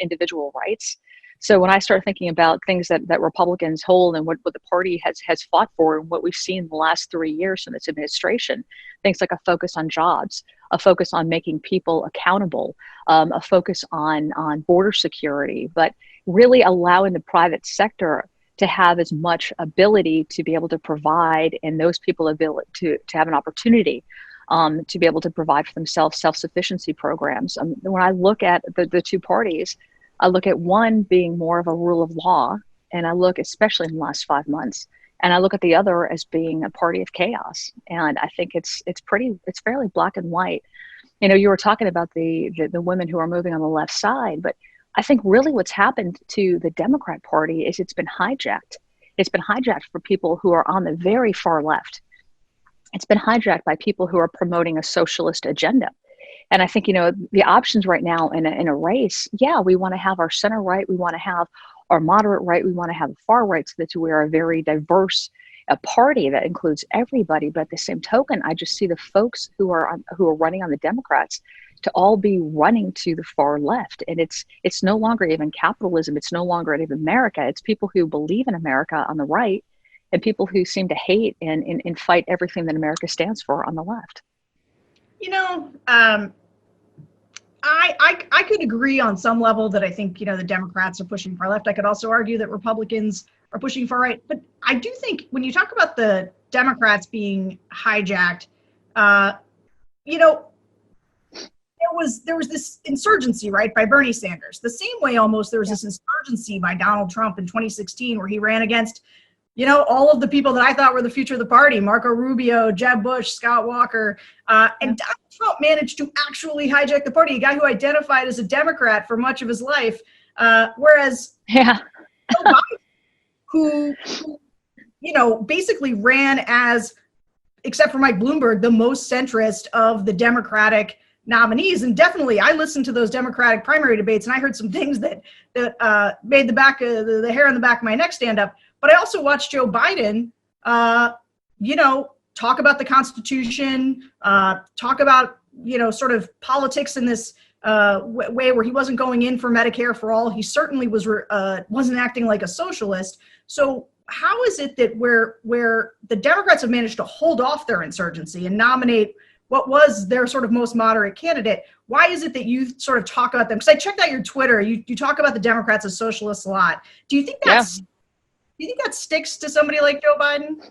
individual rights. So when I start thinking about things that Republicans hold and what the party has fought for, and what we've seen in the last 3 years in its administration, things like a focus on jobs, a focus on making people accountable, a focus on border security, but really allowing the private sector to have as much ability to be able to provide, and those people ability to have an opportunity to be able to provide for themselves, self-sufficiency programs. When I look at the two parties, I look at one being more of a rule of law, and I look, especially in the last 5 months, and I look at the other as being a party of chaos. And I think it's fairly black and white. You were talking about the women who are moving on the left side, but I think really what's happened to the Democrat Party is it's been hijacked. It's been hijacked for people who are on the very far left. It's been hijacked by people who are promoting a socialist agenda. And I think, the options right now in a race, we want to have our center right, we want to have our moderate right, we want to have the far right, so that we are a very diverse party that includes everybody. But at the same token, I just see the folks who are running on the Democrats to all be running to the far left. And it's no longer even capitalism. It's no longer even America. It's people who believe in America on the right, and people who seem to hate and fight everything that America stands for on the left. I could agree on some level that I think, the Democrats are pushing far left. I could also argue that Republicans are pushing far right. But I do think when you talk about the Democrats being hijacked, there was this insurgency, right, by Bernie Sanders. The same way almost there was this insurgency by Donald Trump in 2016, where he ran against, all of the people that I thought were the future of the party: Marco Rubio, Jeb Bush, Scott Walker. And Donald Trump managed to actually hijack the party, a guy who identified as a Democrat for much of his life. Whereas Joe Biden, who basically ran as, except for Mike Bloomberg, the most centrist of the Democratic nominees. And definitely, I listened to those Democratic primary debates, and I heard some things that made the hair on the back of my neck stand up. But I also watched Joe Biden, talk about the Constitution, talk about, sort of politics in this way where he wasn't going in for Medicare for all. He certainly wasn't acting like a socialist. So how is it that where the Democrats have managed to hold off their insurgency and nominate what was their sort of most moderate candidate, why is it that you sort of talk about them? Because I checked out your Twitter. You talk about the Democrats as socialists a lot. Do you think do you think that sticks to somebody like Joe Biden?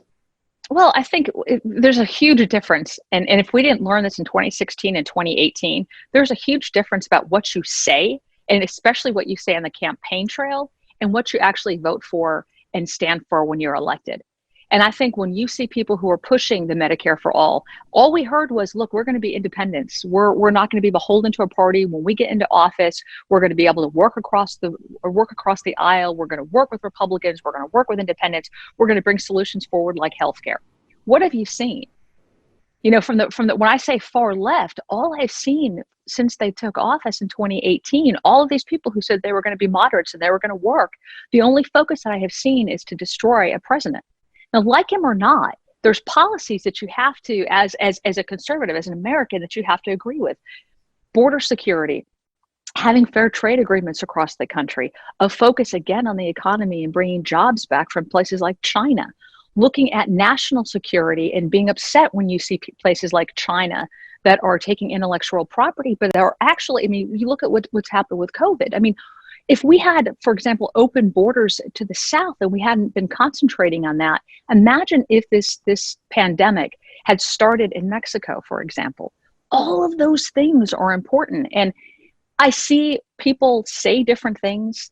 Well, I think there's a huge difference. And if we didn't learn this in 2016 and 2018, there's a huge difference about what you say, and especially what you say on the campaign trail, and what you actually vote for and stand for when you're elected. And I think when you see people who are pushing the Medicare for all we heard was, look, we're going to be independents. We're not going to be beholden to a party. When we get into office, we're going to be able to work across the aisle. We're going to work with Republicans. We're going to work with independents. We're going to bring solutions forward like healthcare. What have you seen? You know, from the when I say far left, all I've seen since they took office in 2018, all of these people who said they were going to be moderates and they were going to work, the only focus that I have seen is to destroy a president. Now, like him or not, there's policies that you have to, as a conservative, as an American, that you have to agree with. Border security, having fair trade agreements across the country, a focus again on the economy and bringing jobs back from places like China, looking at national security and being upset when you see places like China that are taking intellectual property, but are actually, I mean, you look at what's happened with COVID. I mean, if we had, for example, open borders to the South and we hadn't been concentrating on that, imagine if this pandemic had started in Mexico, for example. All of those things are important. And I see people say different things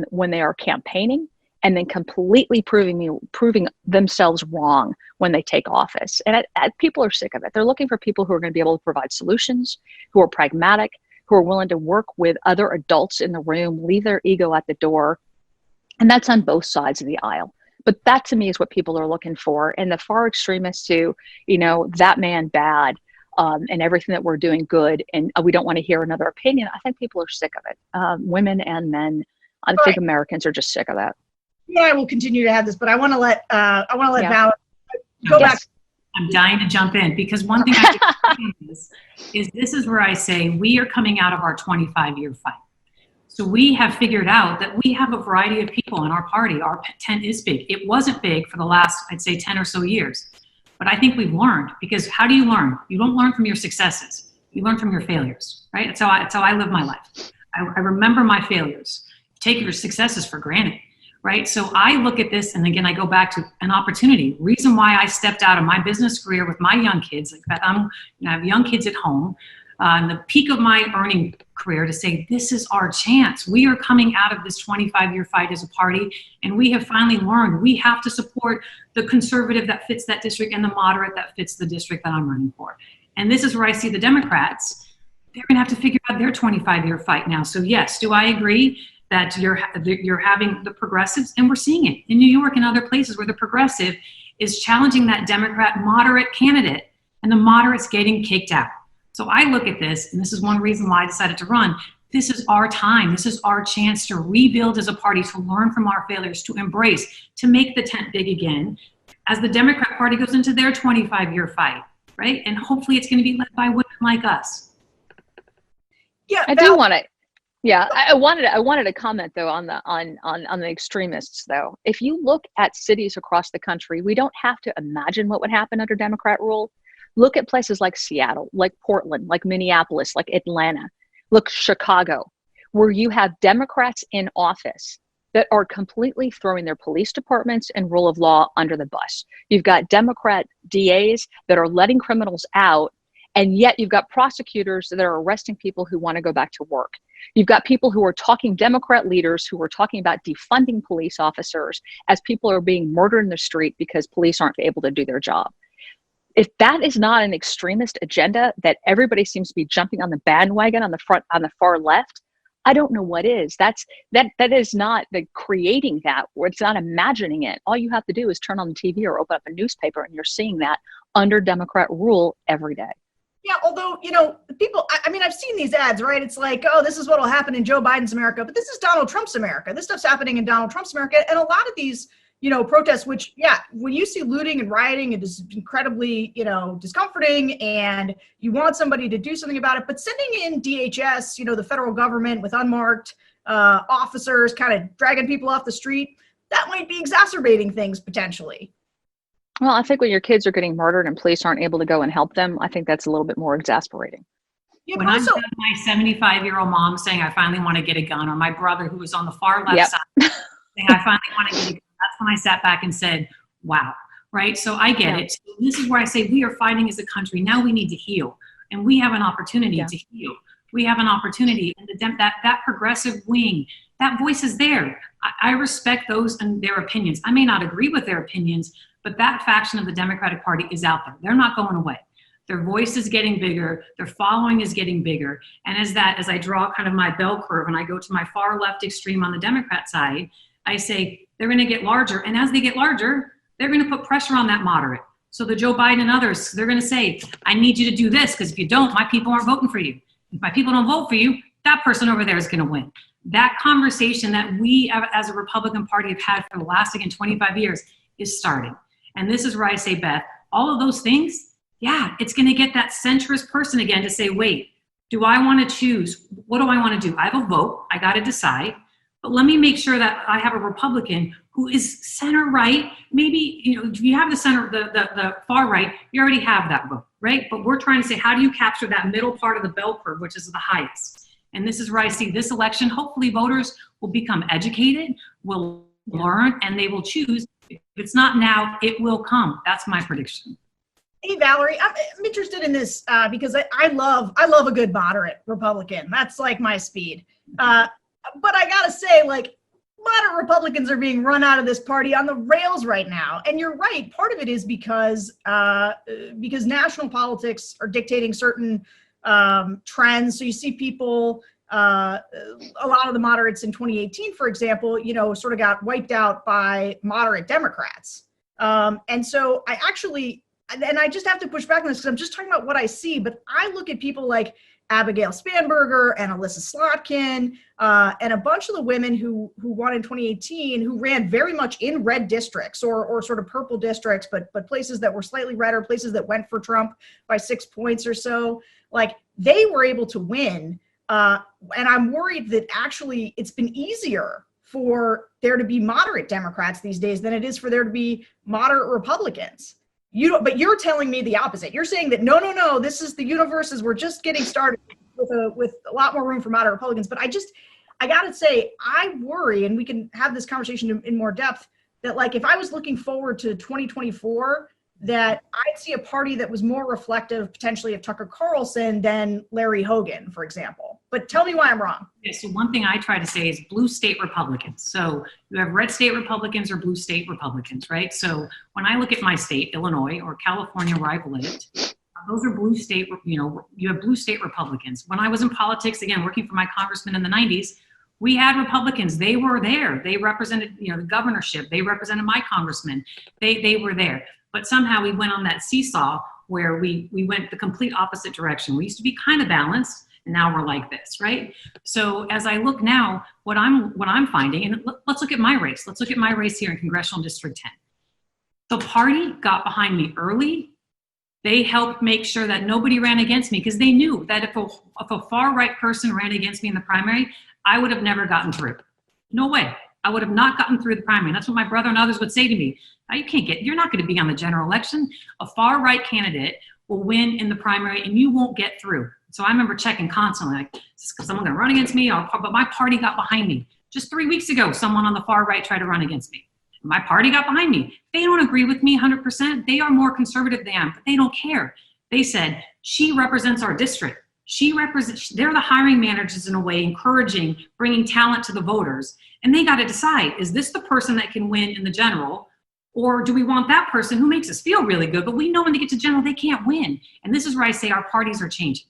when they are campaigning and then completely proving themselves wrong when they take office. And people are sick of it. They're looking for people who are going to be able to provide solutions, who are pragmatic, who are willing to work with other adults in the room, leave their ego at the door. And that's on both sides of the aisle. But that to me is what people are looking for. And the far extremists who, you know, that man bad and everything that we're doing good and we don't want to hear another opinion, I think people are sick of it. Women and men, I think Americans are just sick of that. Yeah, I will continue to have this, but I want to let Val go back. I'm dying to jump in because one thing I is this is where I say we are coming out of our 25-year fight. So we have figured out that we have a variety of people in our party. Our tent is big. It wasn't big for the last, I'd say, 10 or so years. But I think we've learned, because how do you learn? You don't learn from your successes. You learn from your failures, right? That's how I live my life. I remember my failures. Take your successes for granted. Right. So I look at this, and again, I go back to an opportunity. Reason why I stepped out of my business career with my young kids, like that, I have young kids at home, in the peak of my earning career, to say this is our chance. We are coming out of this 25-year fight as a party, and we have finally learned we have to support the conservative that fits that district and the moderate that fits the district that I'm running for. And this is where I see the Democrats. They're going to have to figure out their 25-year fight now. So yes, do I agree that you're having the progressives, and we're seeing it in New York and other places where the progressive is challenging that Democrat moderate candidate, and the moderate's getting kicked out. So I look at this, and this is one reason why I decided to run. This is our time. This is our chance to rebuild as a party, to learn from our failures, to embrace, to make the tent big again, as the Democrat Party goes into their 25-year fight, right? And hopefully it's going to be led by women like us. Yeah, I do want to. Yeah, I wanted to comment though on the extremists though. If you look at cities across the country, we don't have to imagine what would happen under Democrat rule. Look at places like Seattle, like Portland, like Minneapolis, like Atlanta. Look, Chicago, where you have Democrats in office that are completely throwing their police departments and rule of law under the bus. You've got Democrat DAs that are letting criminals out, and yet you've got prosecutors that are arresting people who want to go back to work. You've got people who are talking, Democrat leaders who are talking about defunding police officers as people are being murdered in the street because police aren't able to do their job. If that is not an extremist agenda that everybody seems to be jumping on the bandwagon on the far left, I don't know what is. That is not the creating that, or it's not imagining it. All you have to do is turn on the TV or open up a newspaper, and you're seeing that under Democrat rule every day. Yeah, although, you know, people, I mean, I've seen these ads, right? It's like, oh, this is what will happen in Joe Biden's America, but this is Donald Trump's America. This stuff's happening in Donald Trump's America. And a lot of these protests, which, when you see looting and rioting, it is incredibly, discomforting, and you want somebody to do something about it. But sending in DHS, the federal government with unmarked officers kind of dragging people off the street, that might be exacerbating things potentially. Well, I think when your kids are getting murdered and police aren't able to go and help them, I think that's a little bit more exasperating. Yeah, when also, I'm my 75-year-old mom saying, I finally want to get a gun, or my brother who was on the far left side saying, I finally want to get a gun, that's when I sat back and said, wow, right? So I get it. So this is where I say we are fighting as a country. Now we need to heal, and we have an opportunity to heal. We have an opportunity, and that progressive wing, that voice is there. I respect those and their opinions. I may not agree with their opinions, but that faction of the Democratic Party is out there. They're not going away. Their voice is getting bigger. Their following is getting bigger. And as I draw kind of my bell curve and I go to my far left extreme on the Democrat side, I say they're going to get larger. And as they get larger, they're going to put pressure on that moderate. So the Joe Biden and others, they're going to say, I need you to do this, because if you don't, my people aren't voting for you. If my people don't vote for you, that person over there is going to win. That conversation that we as a Republican Party have had for the last, 25 years is starting. And this is where I say, Beth, all of those things, it's going to get that centrist person again to say, wait, do I want to choose? What do I want to do? I have a vote. I got to decide. But let me make sure that I have a Republican who is center right. Maybe, if you have the center, the far right, you already have that vote, right? But we're trying to say, how do you capture that middle part of the bell curve, which is the highest? And this is where I see this election. Hopefully voters will become educated, will learn, and they will choose. If it's not now, it will come. That's my prediction. Hey, Valerie, I'm interested in this because I love a good moderate Republican. That's like my speed. But I gotta say, moderate Republicans are being run out of this party on the rails right now. And you're right. Part of it is because national politics are dictating certain trends. So you see people, a lot of the moderates in 2018, for example, sort of got wiped out by moderate Democrats. And so I just have to push back on this because I'm just talking about what I see, but I look at people like Abigail Spanberger and Alyssa Slotkin, and a bunch of the women who won in 2018, who ran very much in red districts or sort of purple districts, but places that were slightly redder, places that went for Trump by 6 points or so. They were able to win. And I'm worried that actually it's been easier for there to be moderate Democrats these days than it is for there to be moderate Republicans. But you're telling me the opposite. You're saying that no, this is the universe as we're just getting started with a lot more room for moderate Republicans. But I gotta say, I worry, and we can have this conversation in more depth, that if I was looking forward to 2024, that I'd see a party that was more reflective potentially of Tucker Carlson than Larry Hogan, for example. But tell me why I'm wrong. Okay, so one thing I try to say is blue state Republicans. So you have red state Republicans or blue state Republicans, right? So when I look at my state, Illinois or California, where I've lived, those are blue state, you have blue state Republicans. When I was in politics, again, working for my congressman in the 90s, we had Republicans. They were there. They represented, the governorship. They represented my congressman. They were there. But somehow we went on that seesaw where we went the complete opposite direction. We used to be kind of balanced, and now we're like this, right? So as I look now, what I'm finding, and let's look at my race. Let's look at my race here in Congressional District 10. The party got behind me early. They helped make sure that nobody ran against me because they knew that if a far right person ran against me in the primary, I would have never gotten through. No way. I would have not gotten through the primary. And that's what my brother and others would say to me. You're not going to be on the general election. A far right candidate will win in the primary and you won't get through. So I remember checking constantly, is someone going to run against me? But my party got behind me. Just 3 weeks ago, someone on the far right tried to run against me. My party got behind me. They don't agree with me 100%. They are more conservative than I am, but they don't care. They said, she represents our district. They're the hiring managers in a way, encouraging, bringing talent to the voters. And they got to decide, is this the person that can win in the general? Or do we want that person who makes us feel really good, but we know when they get to general, they can't win. And this is where I say our parties are changing,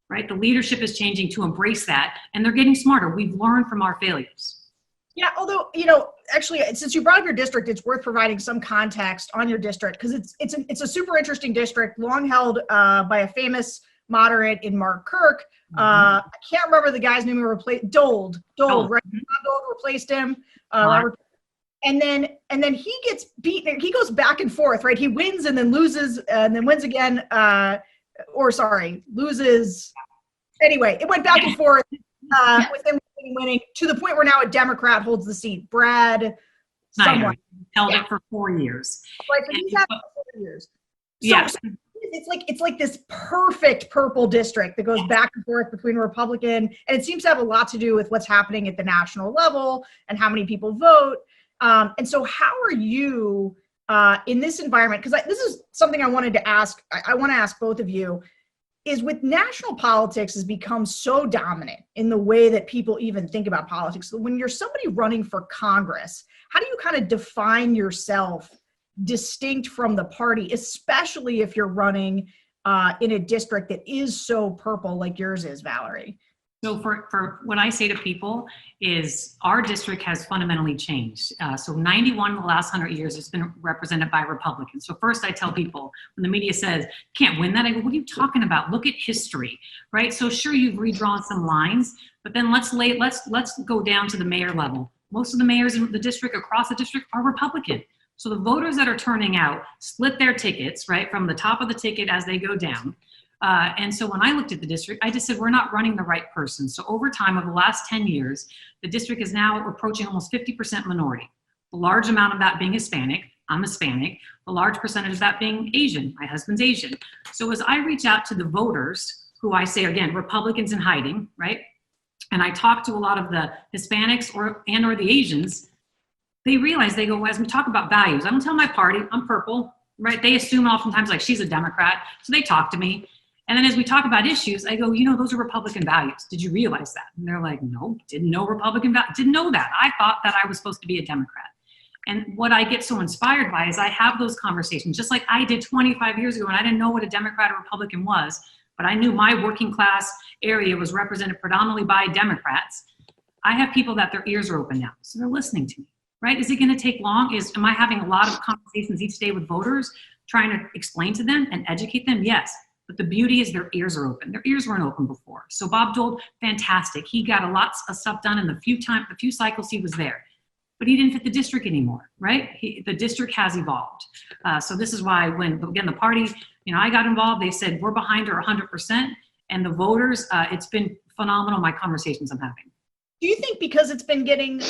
right? The leadership is changing to embrace that, and they're getting smarter. We've learned from our failures. Yeah, although, actually, since you brought up your district, it's worth providing some context on your district because it's a super interesting district, long held by a famous moderate in Mark Kirk. I can't remember the guy's name who replaced Dold, right? Dold replaced him. And then he gets beaten. He goes back and forth, right? He wins and then loses and then wins again. Loses. Anyway, it went back and forth with him winning to the point where now a Democrat holds the seat. Brad, someone held it for 4 years. Right, so he's had it for 4 years. So it's like this perfect purple district that goes back and forth between Republican, and it seems to have a lot to do with what's happening at the national level and how many people vote. And so how are you in this environment? Because this is something I wanted to ask. I want to ask both of you, is with national politics has become so dominant in the way that people even think about politics. When you're somebody running for Congress, how do you kind of define yourself distinct from the party, especially if you're running in a district that is so purple like yours is, Valerie? So for what I say to people is our district has fundamentally changed. So 91 of the last 100 years has been represented by Republicans. So first I tell people, when the media says, can't win that, I go, what are you talking about? Look at history, right? So sure, you've redrawn some lines, but then let's go down to the mayor level. Most of the mayors in the district, across the district, are Republican. So the voters that are turning out split their tickets, right, from the top of the ticket as they go down. And so when I looked at the district, I just said, we're not running the right person. So over time, over the last 10 years, the district is now approaching almost 50% minority. A large amount of that being Hispanic. I'm Hispanic. A large percentage of that being Asian. My husband's Asian. So as I reach out to the voters, who I say, again, Republicans in hiding, right? And I talk to a lot of the Hispanics or the Asians, they realize, they go, as we talk about values, I don't tell my party, I'm purple, right? They assume oftentimes like she's a Democrat. So they talk to me. And then as we talk about issues, I go, those are Republican values. Did you realize that? And they're like, no, didn't know Republican values. Didn't know that. I thought that I was supposed to be a Democrat. And what I get so inspired by is I have those conversations, just like I did 25 years ago, and I didn't know what a Democrat or Republican was, but I knew my working class area was represented predominantly by Democrats. I have people that their ears are open now, so they're listening to me. Right? Is it going to take long? Am I having a lot of conversations each day with voters, trying to explain to them and educate them? Yes. But the beauty is their ears are open. Their ears weren't open before. So Bob Dole, fantastic. He got a lot of stuff done in the few cycles he was there. But he didn't fit the district anymore, right? The district has evolved. So this is why when, again, the party, I got involved, they said, we're behind her 100%. And the voters, it's been phenomenal, my conversations I'm having. Do you think because it's been getting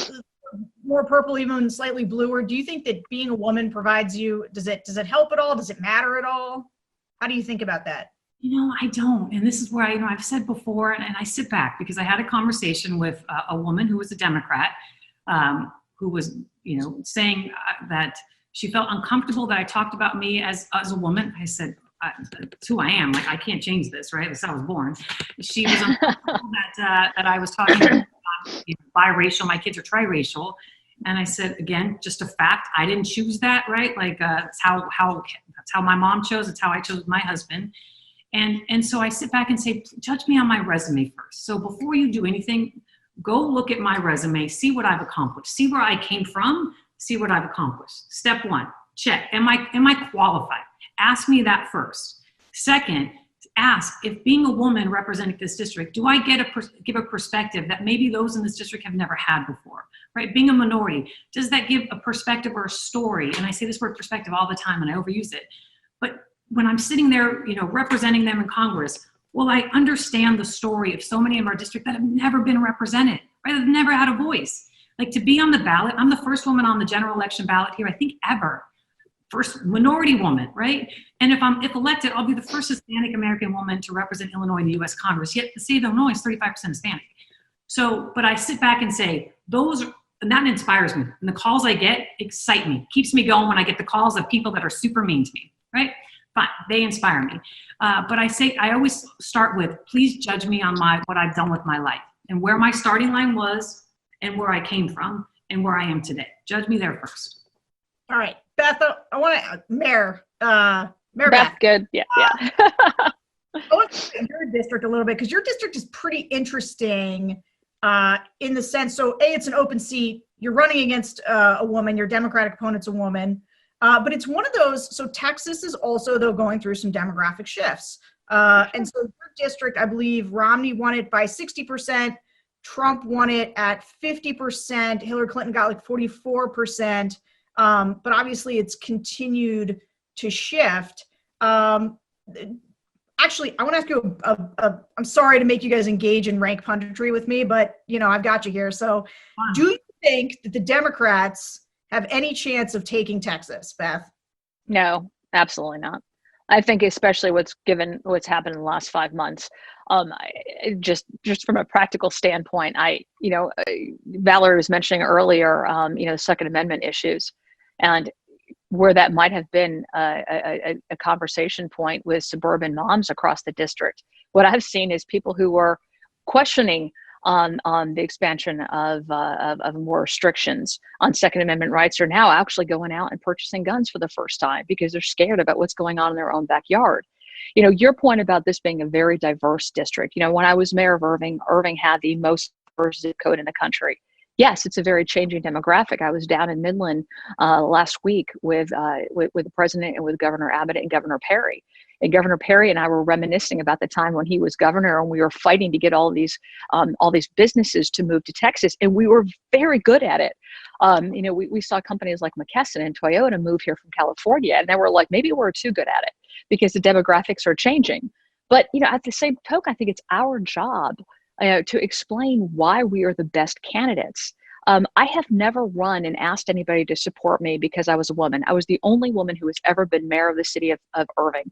more purple, even slightly bluer, do you think that being a woman provides you, does it help at all? Does it matter at all? How do you think about that? I don't. And this is where I've said before, and I sit back because I had a conversation with a woman who was a Democrat, who was, saying that she felt uncomfortable that I talked about me as a woman. I said, it's who I am. Like, I can't change this, right? That's how I was born. She was uncomfortable that I was talking about biracial. My kids are triracial. And I said, again, just a fact. I didn't choose that, right? Like, that's how my mom chose. It's how I chose my husband. And so I sit back and say, judge me on my resume first. So before you do anything, go look at my resume, see what I've accomplished, see where I came from, see what I've accomplished. Step one, check. Am I qualified? Ask me that first. Second, ask if being a woman representing this district, do I give a perspective that maybe those in this district have never had before, right? Being a minority, does that give a perspective or a story? And I say this word perspective all the time and I overuse it. But when I'm sitting there, representing them in Congress, well, I understand the story of so many of our district that have never been represented, right? They've never had a voice. Like, to be on the ballot, I'm the first woman on the general election ballot here, I think, ever. First minority woman, right? And if elected, I'll be the first Hispanic American woman to represent Illinois in the U.S. Congress. Yet the state of Illinois is 35% Hispanic. So, but I sit back and say, and that inspires me. And the calls I get excite me, keeps me going when I get the calls of people that are super mean to me, right? Fine, they inspire me. But I always start with, please judge me on what I've done with my life and where my starting line was and where I came from and where I am today. Judge me there first. All right, Beth, I want to, Mayor Beth, good, yeah. I want to look at your district a little bit, because your district is pretty interesting in the sense, so A, it's an open seat, you're running against a woman, your Democratic opponent's a woman, but it's one of those, so Texas is also, though, going through some demographic shifts. And so your district, I believe Romney won it by 60%, Trump won it at 50%. Hillary Clinton got like 44%. But obviously it's continued to shift. Actually, I want to ask you, I'm sorry to make you guys engage in rank punditry with me, but I've got you here. So do you think that the Democrats have any chance of taking Texas, Beth? No, absolutely not. I think especially what's happened in the last 5 months, just from a practical standpoint, Valerie was mentioning earlier, the Second Amendment issues, and where that might have been a conversation point with suburban moms across the district. What I've seen is people who were questioning on the expansion of more restrictions on Second Amendment rights are now actually going out and purchasing guns for the first time because they're scared about what's going on in their own backyard. Your point about this being a very diverse district. When I was mayor of Irving had the most diverse zip code in the country. Yes, it's a very changing demographic. I was down in Midland last week with the president and with Governor Abbott and Governor Perry. And Governor Perry and I were reminiscing about the time when he was governor, and we were fighting to get all these businesses to move to Texas, and we were very good at it. We saw companies like McKesson and Toyota move here from California, and then we're like, maybe we're too good at it because the demographics are changing. But at the same token, I think it's our job to explain why we are the best candidates. I have never run and asked anybody to support me because I was a woman. I was the only woman who has ever been mayor of the city of Irving.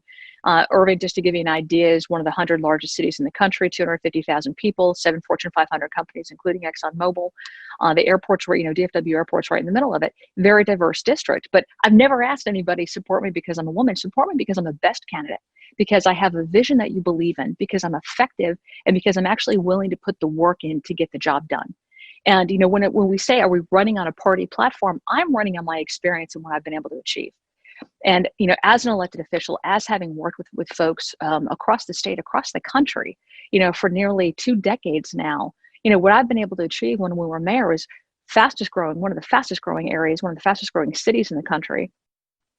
Irving, just to give you an idea, is one of the 100 largest cities in the country, 250,000 people, 7 Fortune 500 companies, including ExxonMobil. The airport's right, DFW airport's right in the middle of it. Very diverse district. But I've never asked anybody to support me because I'm a woman. Support me because I'm the best candidate, because I have a vision that you believe in, because I'm effective, and because I'm actually willing to put the work in to get the job done. And, when we say, are we running on a party platform? I'm running on my experience and what I've been able to achieve. And, as an elected official, as having worked with folks across the state, across the country, for nearly 2 decades now, what I've been able to achieve when we were mayor is one of the fastest growing areas, one of the fastest growing cities in the country.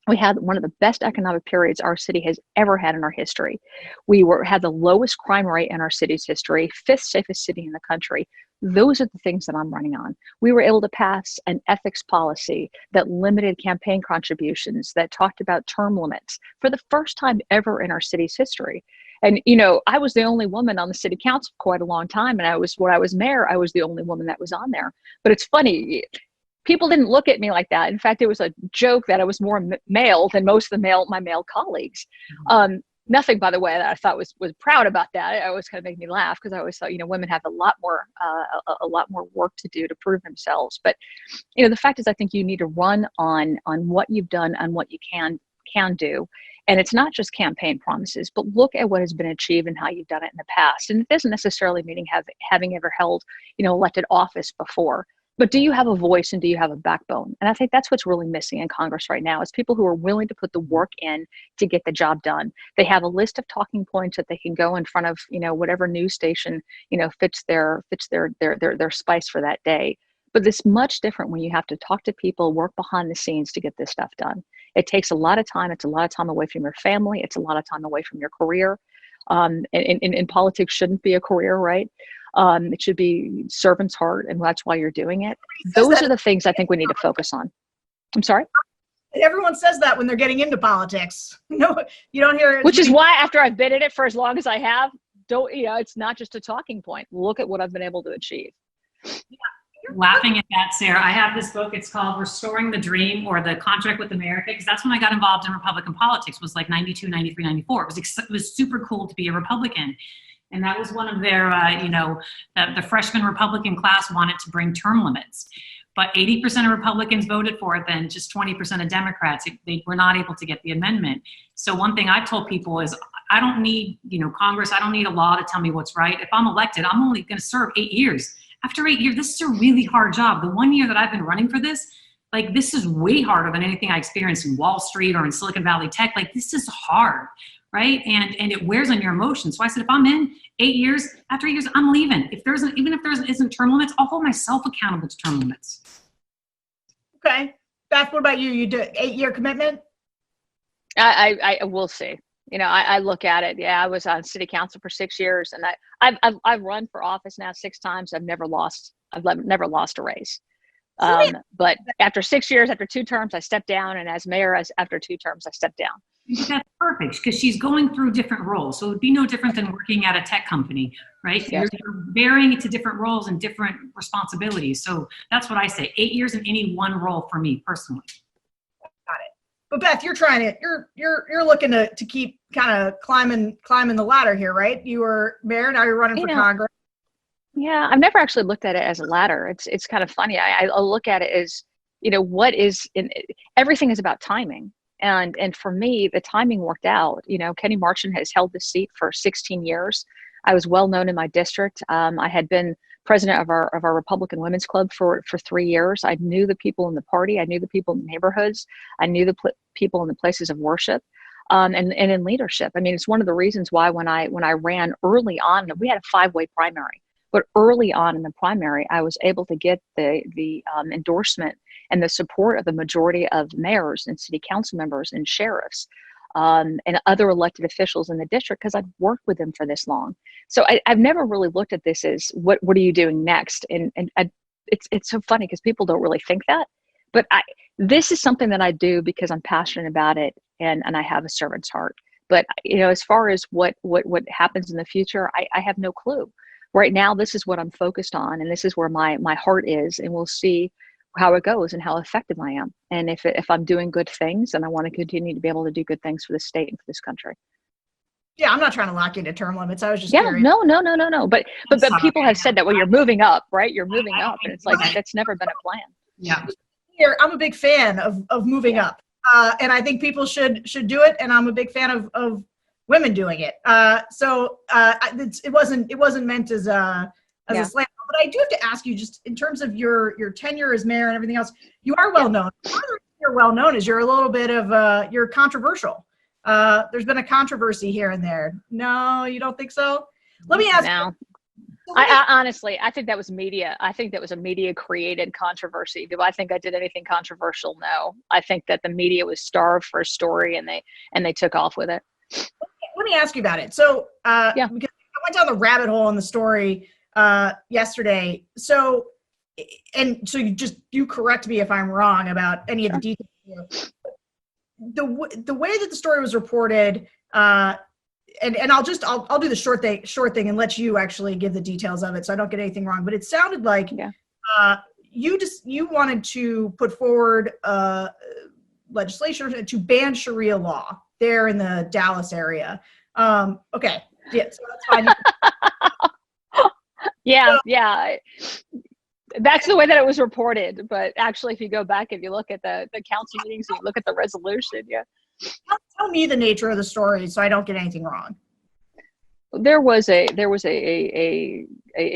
We had one of the best economic periods our city has ever had in our history. We had the lowest crime rate in our city's history, 5th safest city in the country. Those are the things that I'm running on. We were able to pass an ethics policy that limited campaign contributions, that talked about term limits for the first time ever in our city's history. And, I was the only woman on the city council for quite a long time. And when I was mayor, I was the only woman that was on there. But it's funny. People didn't look at me like that. In fact, it was a joke that I was more male than most of my male colleagues. Nothing, by the way, that I thought was proud about that. It always kind of made me laugh because I always thought, women have a lot more work to do to prove themselves. But, the fact is, I think you need to run on what you've done and what you can do. And it's not just campaign promises, but look at what has been achieved and how you've done it in the past. And it doesn't necessarily mean having ever held, elected office before. But do you have a voice and do you have a backbone? And I think that's what's really missing in Congress right now is people who are willing to put the work in to get the job done. They have a list of talking points that they can go in front of, whatever news station, fits their spice for that day. But it's much different when you have to talk to people, work behind the scenes to get this stuff done. It takes a lot of time. It's a lot of time away from your family. It's a lot of time away from your career. And politics shouldn't be a career, right? It should be servant's heart, and that's why you're doing it. Those are the things I think we need to focus on. I'm sorry? Everyone says that when they're getting into politics. No, you don't hear it. Which is why after I've been in it for as long as I have, it's not just a talking point. Look at what I've been able to achieve. Laughing at that, Sarah. I have this book. It's called Restoring the Dream, or The Contract with America, because that's when I got involved in Republican politics, was like 92, 93, 94. It was super cool to be a Republican. And that was one of their, the freshman Republican class wanted to bring term limits. But 80% of Republicans voted for it, then just 20% of Democrats. They were not able to get the amendment. So one thing I've told people is I don't need, Congress, I don't need a law to tell me what's right. If I'm elected, I'm only going to serve 8 years. After 8 years, this is a really hard job. The 1 year that I've been running for this, this is way harder than anything I experienced in Wall Street or in Silicon Valley tech. This is hard. Right? And it wears on your emotions. So I said, if I'm in 8 years, after 8 years, I'm leaving. Even if there isn't term limits, I'll hold myself accountable to term limits. Okay. Beth, what about you? You do 8-year commitment? I will see. I look at it. Yeah, I was on city council for 6 years, and I've run for office now 6 times. I've never lost a race. But after 6 years, after 2 terms, I stepped down, and as mayor, after 2 terms, I stepped down. That's perfect, because she's going through different roles. So it would be no different than working at a tech company, right? Yes. You're varying it to different roles and different responsibilities. So that's what I say. 8 years in any one role for me personally. Got it. But Beth, you're looking to keep kind of climbing the ladder here, right? You were mayor, now you're running for Congress. Yeah, I've never actually looked at it as a ladder. It's kind of funny. I look at it as, everything is about timing. And for me, the timing worked out. Kenny Marchant has held this seat for 16 years. I was well known in my district. I had been president of our Republican Women's Club for 3 years. I knew the people in the party. I knew the people in the neighborhoods. I knew the people in the places of worship, and in leadership. I mean, it's one of the reasons why when I ran early on, we had a 5-way primary. But early on in the primary, I was able to get the endorsement and the support of the majority of mayors and city council members and sheriffs and other elected officials in the district, because I've worked with them for this long. So I've never really looked at this as what are you doing next? And it's so funny because people don't really think that. But this is something that I do because I'm passionate about it, and I have a servant's heart. But as far as what happens in the future, I have no clue. Right now, this is what I'm focused on, and this is where my heart is, and we'll see how it goes and how effective I am. And if I'm doing good things, and I want to continue to be able to do good things for the state and for this country. Yeah, I'm not trying to lock you into term limits. I was just curious. No. But people have said that, well, you're moving up, right? You're moving up, and it's like that's never been a plan. Yeah. Here, I'm a big fan of moving up, and I think people should do it. And I'm a big fan of women doing it. It wasn't meant as a slam. But I do have to ask you, just in terms of your tenure as mayor and everything else, you are well known. You're well known as you're a little bit of you're controversial. There's been a controversy here and there. No, you don't think so? Let me ask you. I honestly, I think that was media. I think that was a media created controversy. Do I think I did anything controversial? No. I think that the media was starved for a story, and they took off with it. Let me ask you about it. So, because I went down the rabbit hole in the story yesterday. So you correct me if I'm wrong about any of the details here. The way that the story was reported, and I'll do the short thing and let you actually give the details of it, so I don't get anything wrong. But it sounded like you wanted to put forward legislation to ban Sharia law there in the Dallas area. Okay. Yeah, so that's fine. Yeah. That's the way that it was reported. But actually, if you go back, if you look at the council meetings, and you look at the resolution, Tell me the nature of the story so I don't get anything wrong. There was a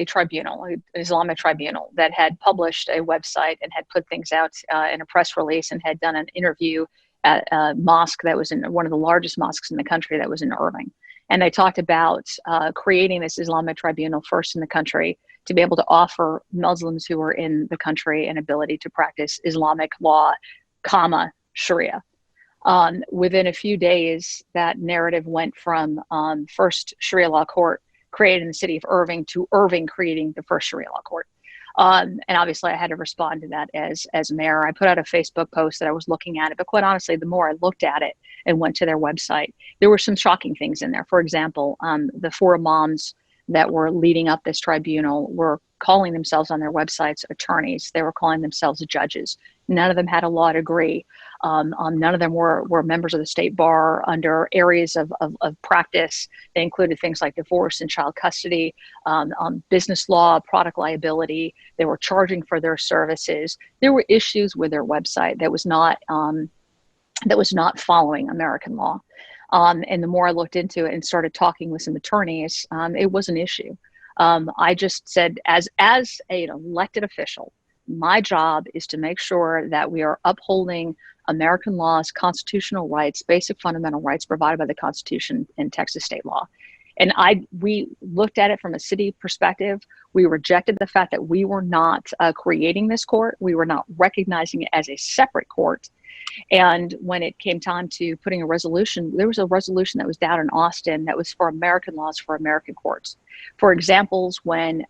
tribunal, an Islamic tribunal, that had published a website and had put things out in a press release, and had done an interview at a mosque that was in one of the largest mosques in the country, that was in Irving. And they talked about creating this Islamic tribunal first in the country to be able to offer Muslims who are in the country an ability to practice Islamic law, Sharia. Within a few days, that narrative went from first Sharia law court created in the city of Irving to Irving creating the first Sharia law court. And obviously I had to respond to that as mayor. I put out a Facebook post that I was looking at it, but quite honestly, the more I looked at it and went to their website, there were some shocking things in there. For example, the 4 imams that were leading up this tribunal were calling themselves on their websites attorneys. They were calling themselves judges. None of them had a law degree. None of them were members of the state bar under areas of practice. They included things like divorce and child custody, business law, product liability. They were charging for their services. There were issues with their website that was not following American law. And the more I looked into it and started talking with some attorneys, it was an issue. I just said, as an elected official, my job is to make sure that we are upholding American laws, constitutional rights, basic fundamental rights provided by the Constitution and Texas state law. And we looked at it from a city perspective. We rejected the fact that we were not creating this court. We were not recognizing it as a separate court. And when it came time to putting a resolution, there was a resolution that was down in Austin that was for American laws for American courts. For examples, when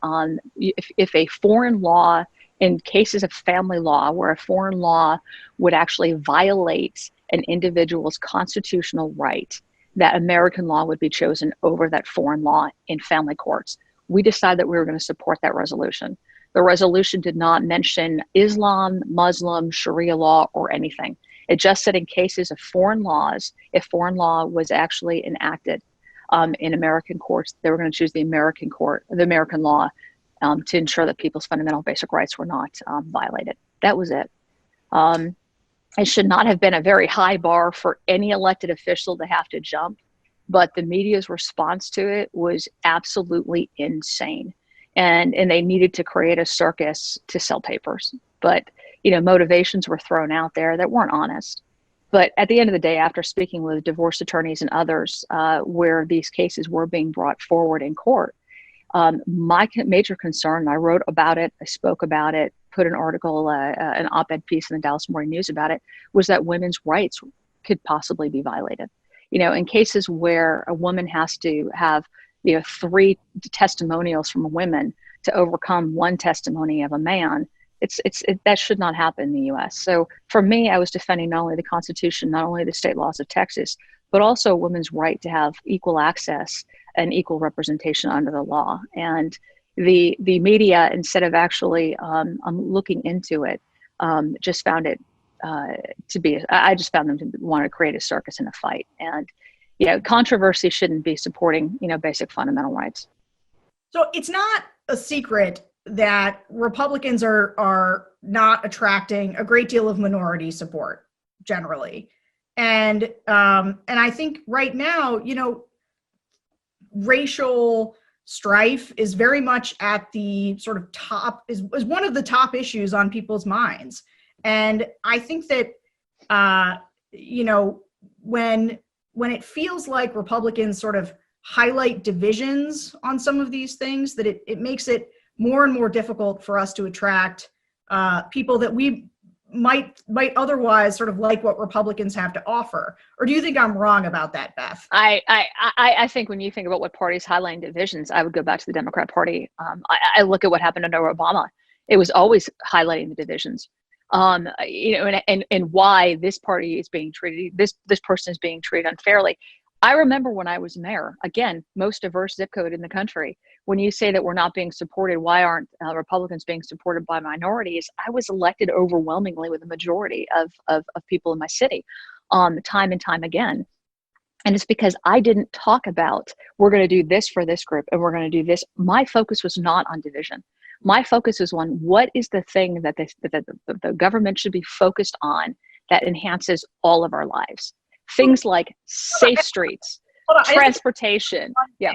if a foreign law, in cases of family law, where a foreign law would actually violate an individual's constitutional right, that American law would be chosen over that foreign law in family courts. We decided that we were going to support that resolution. The resolution did not mention Islam, Muslim, Sharia law, or anything. It just said in cases of foreign laws, if foreign law was actually enacted in American courts, they were going to choose the American law to ensure that people's fundamental basic rights were not violated. That was it. It should not have been a very high bar for any elected official to have to jump, but the media's response to it was absolutely insane. And they needed to create a circus to sell papers. But, motivations were thrown out there that weren't honest. But at the end of the day, after speaking with divorce attorneys and others where these cases were being brought forward in court, my major concern, I wrote about it, I spoke about it, put an article, an op-ed piece in the Dallas Morning News about it, was that women's rights could possibly be violated. In cases where a woman has to have 3 testimonials from women to overcome 1 testimony of a man, that should not happen in the U.S. So for me, I was defending not only the Constitution, not only the state laws of Texas, but also women's right to have equal access and equal representation under the law. And the media, instead of actually looking into it, just found it I just found them to want to create a circus and a fight. And controversy shouldn't be supporting basic fundamental rights. So it's not a secret that Republicans are not attracting a great deal of minority support generally. And I think right now, racial strife is very much at the sort of top, is one of the top issues on people's minds. And I think that, when it feels like Republicans sort of highlight divisions on some of these things, that it makes it more and more difficult for us to attract people that we might otherwise sort of like what Republicans have to offer. Or do you think I'm wrong about that, Beth? I think when you think about what parties highlighting divisions, I would go back to the Democrat Party. I look at what happened under Obama. It was always highlighting the divisions. And why this party is being treated, this person is being treated unfairly. I remember when I was mayor, again, most diverse zip code in the country, when you say that we're not being supported, why aren't Republicans being supported by minorities? I was elected overwhelmingly with a majority of people in my city, time and time again. And it's because I didn't talk about, we're going to do this for this group and we're going to do this. My focus was not on division. My focus is on what is the thing that the government should be focused on that enhances all of our lives. Things like safe streets, transportation. Yeah.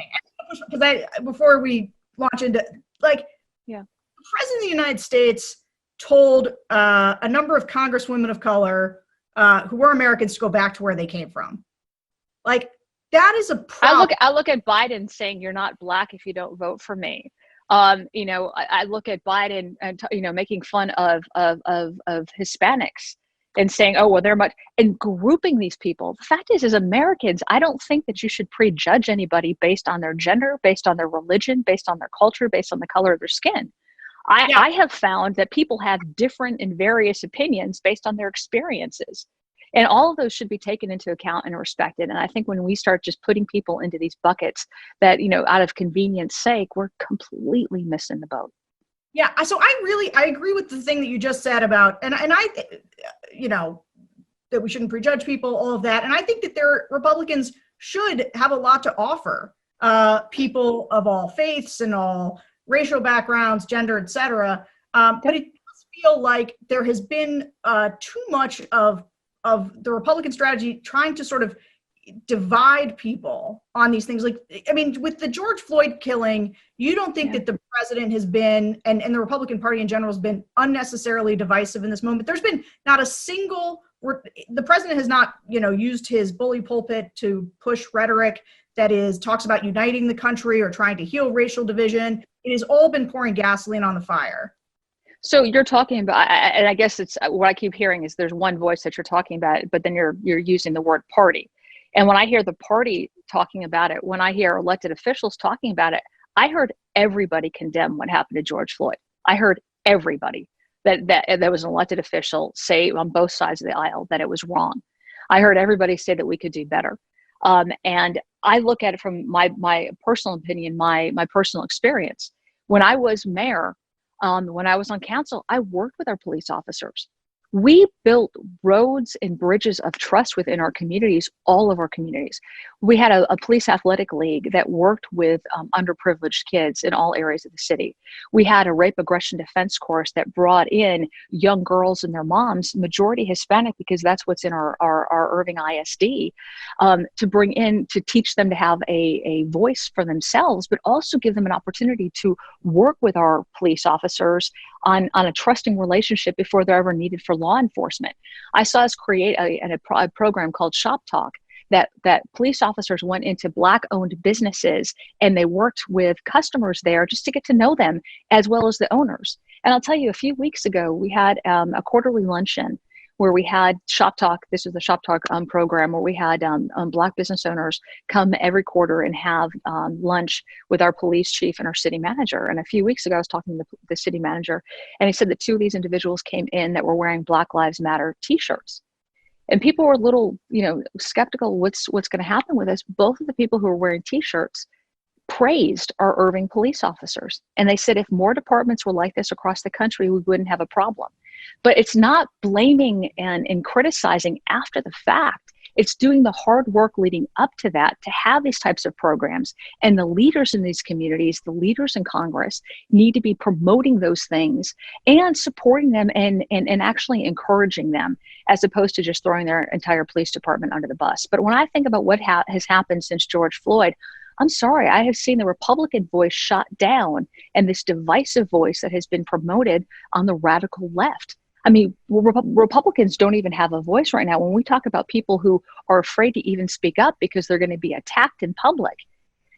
Because before we launch into, the President of the United States told a number of congresswomen of color who were Americans to go back to where they came from. That is a problem. I look at Biden saying, "You're not black if you don't vote for me." I look at Biden and making fun of Hispanics and saying, "Oh, well, they're much," and grouping these people. The fact is, as Americans, I don't think that you should prejudge anybody based on their gender, based on their religion, based on their culture, based on the color of their skin. I have found that people have different and various opinions based on their experiences. And all of those should be taken into account and respected. And I think when we start just putting people into these buckets that, out of convenience sake, we're completely missing the boat. Yeah. So I agree with the thing that you just said about, and I, that we shouldn't prejudge people, all of that. And I think that Republicans should have a lot to offer people of all faiths and all racial backgrounds, gender, et cetera. But it does feel like there has been too much of the Republican strategy trying to sort of divide people on these things. With the George Floyd killing, you don't think that the president has been, and the Republican Party in general has been unnecessarily divisive in this moment? There's been not a single, the president has not, used his bully pulpit to push rhetoric that talks about uniting the country or trying to heal racial division. It has all been pouring gasoline on the fire. So you're talking about, and I guess it's what I keep hearing is there's one voice that you're talking about, but then you're using the word party. And when I hear the party talking about it, when I hear elected officials talking about it, I heard everybody condemn what happened to George Floyd. I heard everybody that was an elected official say on both sides of the aisle that it was wrong. I heard everybody say that we could do better. And I look at it from my personal opinion, my personal experience. When I was mayor, when I was on council, I worked with our police officers. We built roads and bridges of trust within our communities, all of our communities. We had a police athletic league that worked with underprivileged kids in all areas of the city. We had a rape aggression defense course that brought in young girls and their moms, majority Hispanic, because that's what's in our Irving ISD, to teach them to have a voice for themselves, but also give them an opportunity to work with our police officers on a trusting relationship before they're ever needed for law enforcement. I saw us create a program called Shop Talk that police officers went into Black-owned businesses and they worked with customers there just to get to know them as well as the owners. And I'll tell you, a few weeks ago, we had a quarterly luncheon where we had Shop Talk. This was the Shop Talk program where we had Black business owners come every quarter and have lunch with our police chief and our city manager. And a few weeks ago, I was talking to the city manager, and he said that two of these individuals came in that were wearing Black Lives Matter t-shirts. And people were a little, skeptical, what's going to happen with this. Both of the people who were wearing t-shirts praised our Irving police officers. And they said if more departments were like this across the country, we wouldn't have a problem. But it's not blaming and criticizing after the fact. It's doing the hard work leading up to that to have these types of programs. And the leaders in these communities, the leaders in Congress, need to be promoting those things and supporting them and actually encouraging them, as opposed to just throwing their entire police department under the bus. But when I think about what has happened since George Floyd, I'm sorry, I have seen the Republican voice shot down and this divisive voice that has been promoted on the radical left. I mean, Republicans don't even have a voice right now. When we talk about people who are afraid to even speak up because they're going to be attacked in public.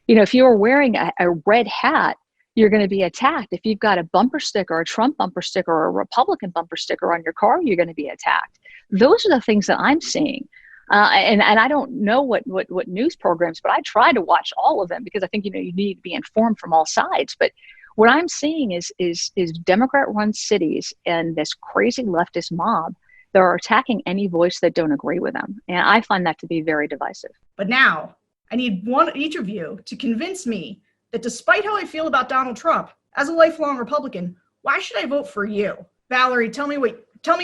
If you are wearing a red hat, you're going to be attacked. If you've got a bumper sticker, a Trump bumper sticker, or a Republican bumper sticker on your car, you're going to be attacked. Those are the things that I'm seeing. And I don't know what news programs, but I try to watch all of them because I think, you need to be informed from all sides. But what I'm seeing is Democrat-run cities and this crazy leftist mob that are attacking any voice that don't agree with them. And I find that to be very divisive. But now I need each of you to convince me that despite how I feel about Donald Trump, as a lifelong Republican, why should I vote for you? Valerie, tell me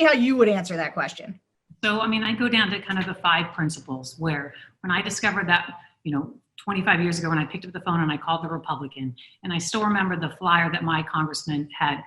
how you would answer that question. So, I go down to kind of the 5 principles where when I discovered that, 25 years ago when I picked up the phone and I called the Republican, and I still remember the flyer that my congressman had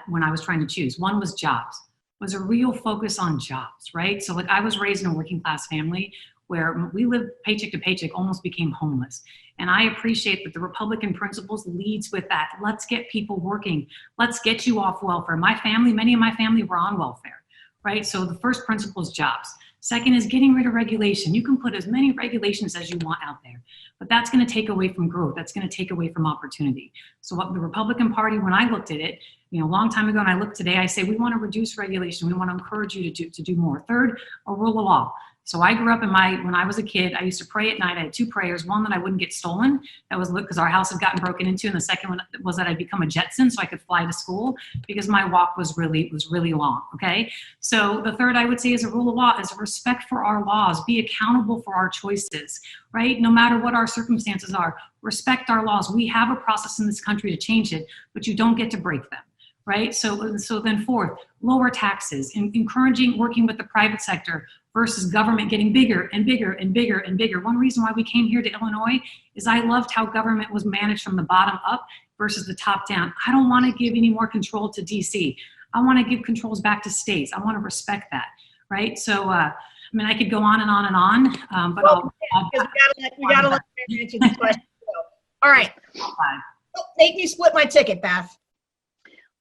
when I was trying to choose. One was jobs. It was a real focus on jobs, right? So I was raised in a working class family where we lived paycheck to paycheck, almost became homeless. And I appreciate that the Republican principles leads with that. Let's get people working. Let's get you off welfare. Many of my family were on welfare, right? So the first principle is jobs. Second is getting rid of regulation. You can put as many regulations as you want out there, but that's going to take away from growth. That's going to take away from opportunity. So what the Republican Party, when I looked at it, a long time ago, and I look today, I say, we want to reduce regulation. We want to encourage you to do more. Third, a rule of law. So I grew up when I was a kid, I used to pray at night. I had 2 prayers. One, that I wouldn't get stolen. That was because our house had gotten broken into. And the second one was that I'd become a Jetson so I could fly to school because my walk was really long. Okay. So the third I would say is a rule of law is respect for our laws, be accountable for our choices, right? No matter what our circumstances are, respect our laws. We have a process in this country to change it, but you don't get to break them. Right? So then fourth, lower taxes, encouraging working with the private sector versus government getting bigger and bigger and bigger and bigger. One reason why we came here to Illinois is I loved how government was managed from the bottom up versus the top down. I don't want to give any more control to DC. I want to give controls back to states. I want to respect that. Right? So, I could go on and on and on, but we gotta let you answer this question. All right. Make me split my ticket, Beth.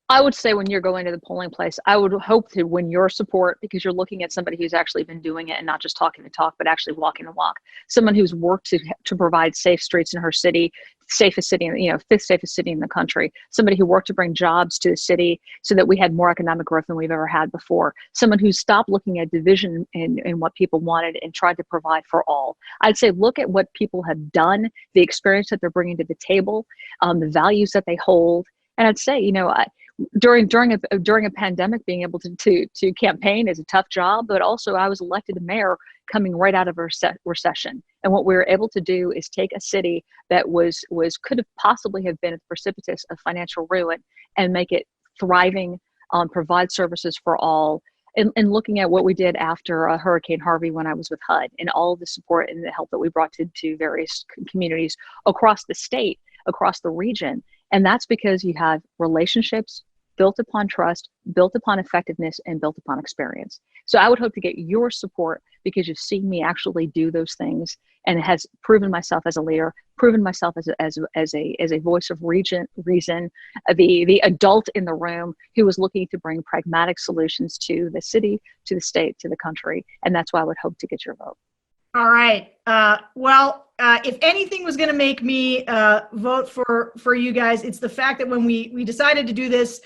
I would say when you're going to the polling place, I would hope to win your support because you're looking at somebody who's actually been doing it and not just talking the talk, but actually walking the walk. Someone who's worked to provide safe streets in her city, safest city, fifth safest city in the country. Somebody who worked to bring jobs to the city so that we had more economic growth than we've ever had before. Someone who stopped looking at division in what people wanted and tried to provide for all. I'd say look at what people have done, the experience that they're bringing to the table, the values that they hold. And I'd say, during a pandemic, being able to campaign is a tough job, but also I was elected a mayor coming right out of a recession. And what we were able to do is take a city that could have possibly have been at the precipice of financial ruin and make it thriving, provide services for all. And looking at what we did after Hurricane Harvey when I was with HUD and all of the support and the help that we brought to various communities across the state, across the region. And that's because you have relationships built upon trust, built upon effectiveness, and built upon experience. So I would hope to get your support because you've seen me actually do those things and has proven myself as a leader, proven myself as a voice of reason, the adult in the room who was looking to bring pragmatic solutions to the city, to the state, to the country. And that's why I would hope to get your vote. All right. If anything was going to make me vote for you guys, it's the fact that when we decided to do this,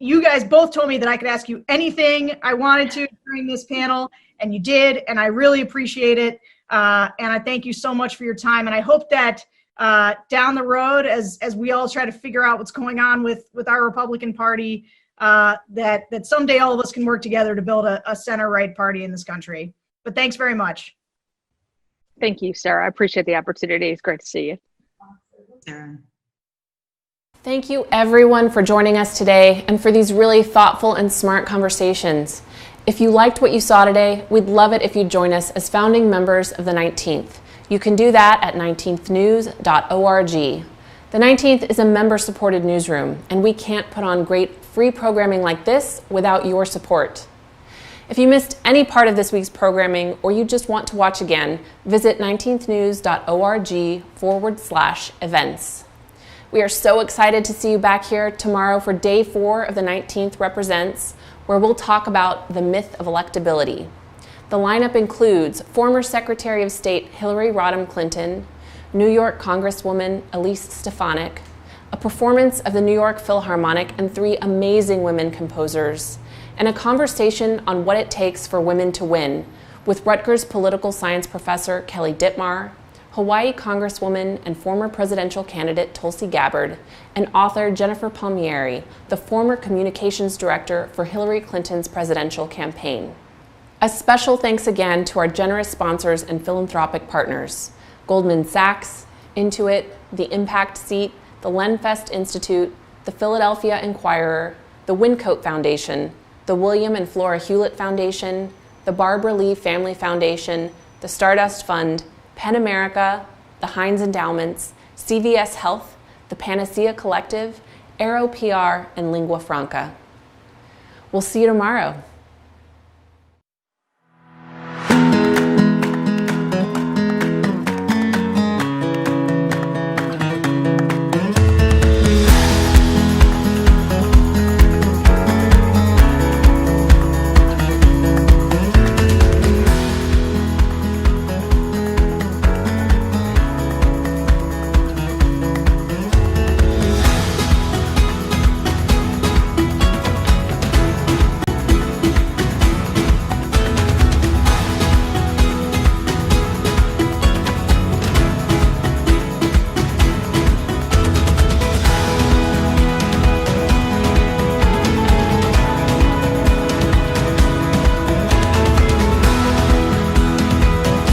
you guys both told me that I could ask you anything I wanted to during this panel, and you did, and I really appreciate it. And I thank you so much for your time. And I hope that down the road, as we all try to figure out what's going on with our Republican Party, that someday all of us can work together to build a center-right party in this country. But thanks very much. Thank you, Sarah. I appreciate the opportunity. It's great to see you. Sarah. Thank you everyone for joining us today and for these really thoughtful and smart conversations. If you liked what you saw today, we'd love it if you'd join us as founding members of the 19th. You can do that at 19thnews.org. The 19th is a member-supported newsroom, and we can't put on great free programming like this without your support. If you missed any part of this week's programming or you just want to watch again, visit 19thnews.org/events. We are so excited to see you back here tomorrow for day 4 of the 19th Represents, where we'll talk about the myth of electability. The lineup includes former Secretary of State Hillary Rodham Clinton, New York Congresswoman Elise Stefanik, a performance of the New York Philharmonic and 3 amazing women composers, and a conversation on what it takes for women to win with Rutgers political science professor Kelly Dittmar, Hawaii Congresswoman and former presidential candidate Tulsi Gabbard, and author Jennifer Palmieri, the former communications director for Hillary Clinton's presidential campaign. A special thanks again to our generous sponsors and philanthropic partners, Goldman Sachs, Intuit, the Impact Seat, the Lenfest Institute, the Philadelphia Inquirer, the Wincoat Foundation, the William and Flora Hewlett Foundation, the Barbara Lee Family Foundation, the Stardust Fund, PEN America, the Heinz Endowments, CVS Health, the Panacea Collective, Aero PR, and Lingua Franca. We'll see you tomorrow.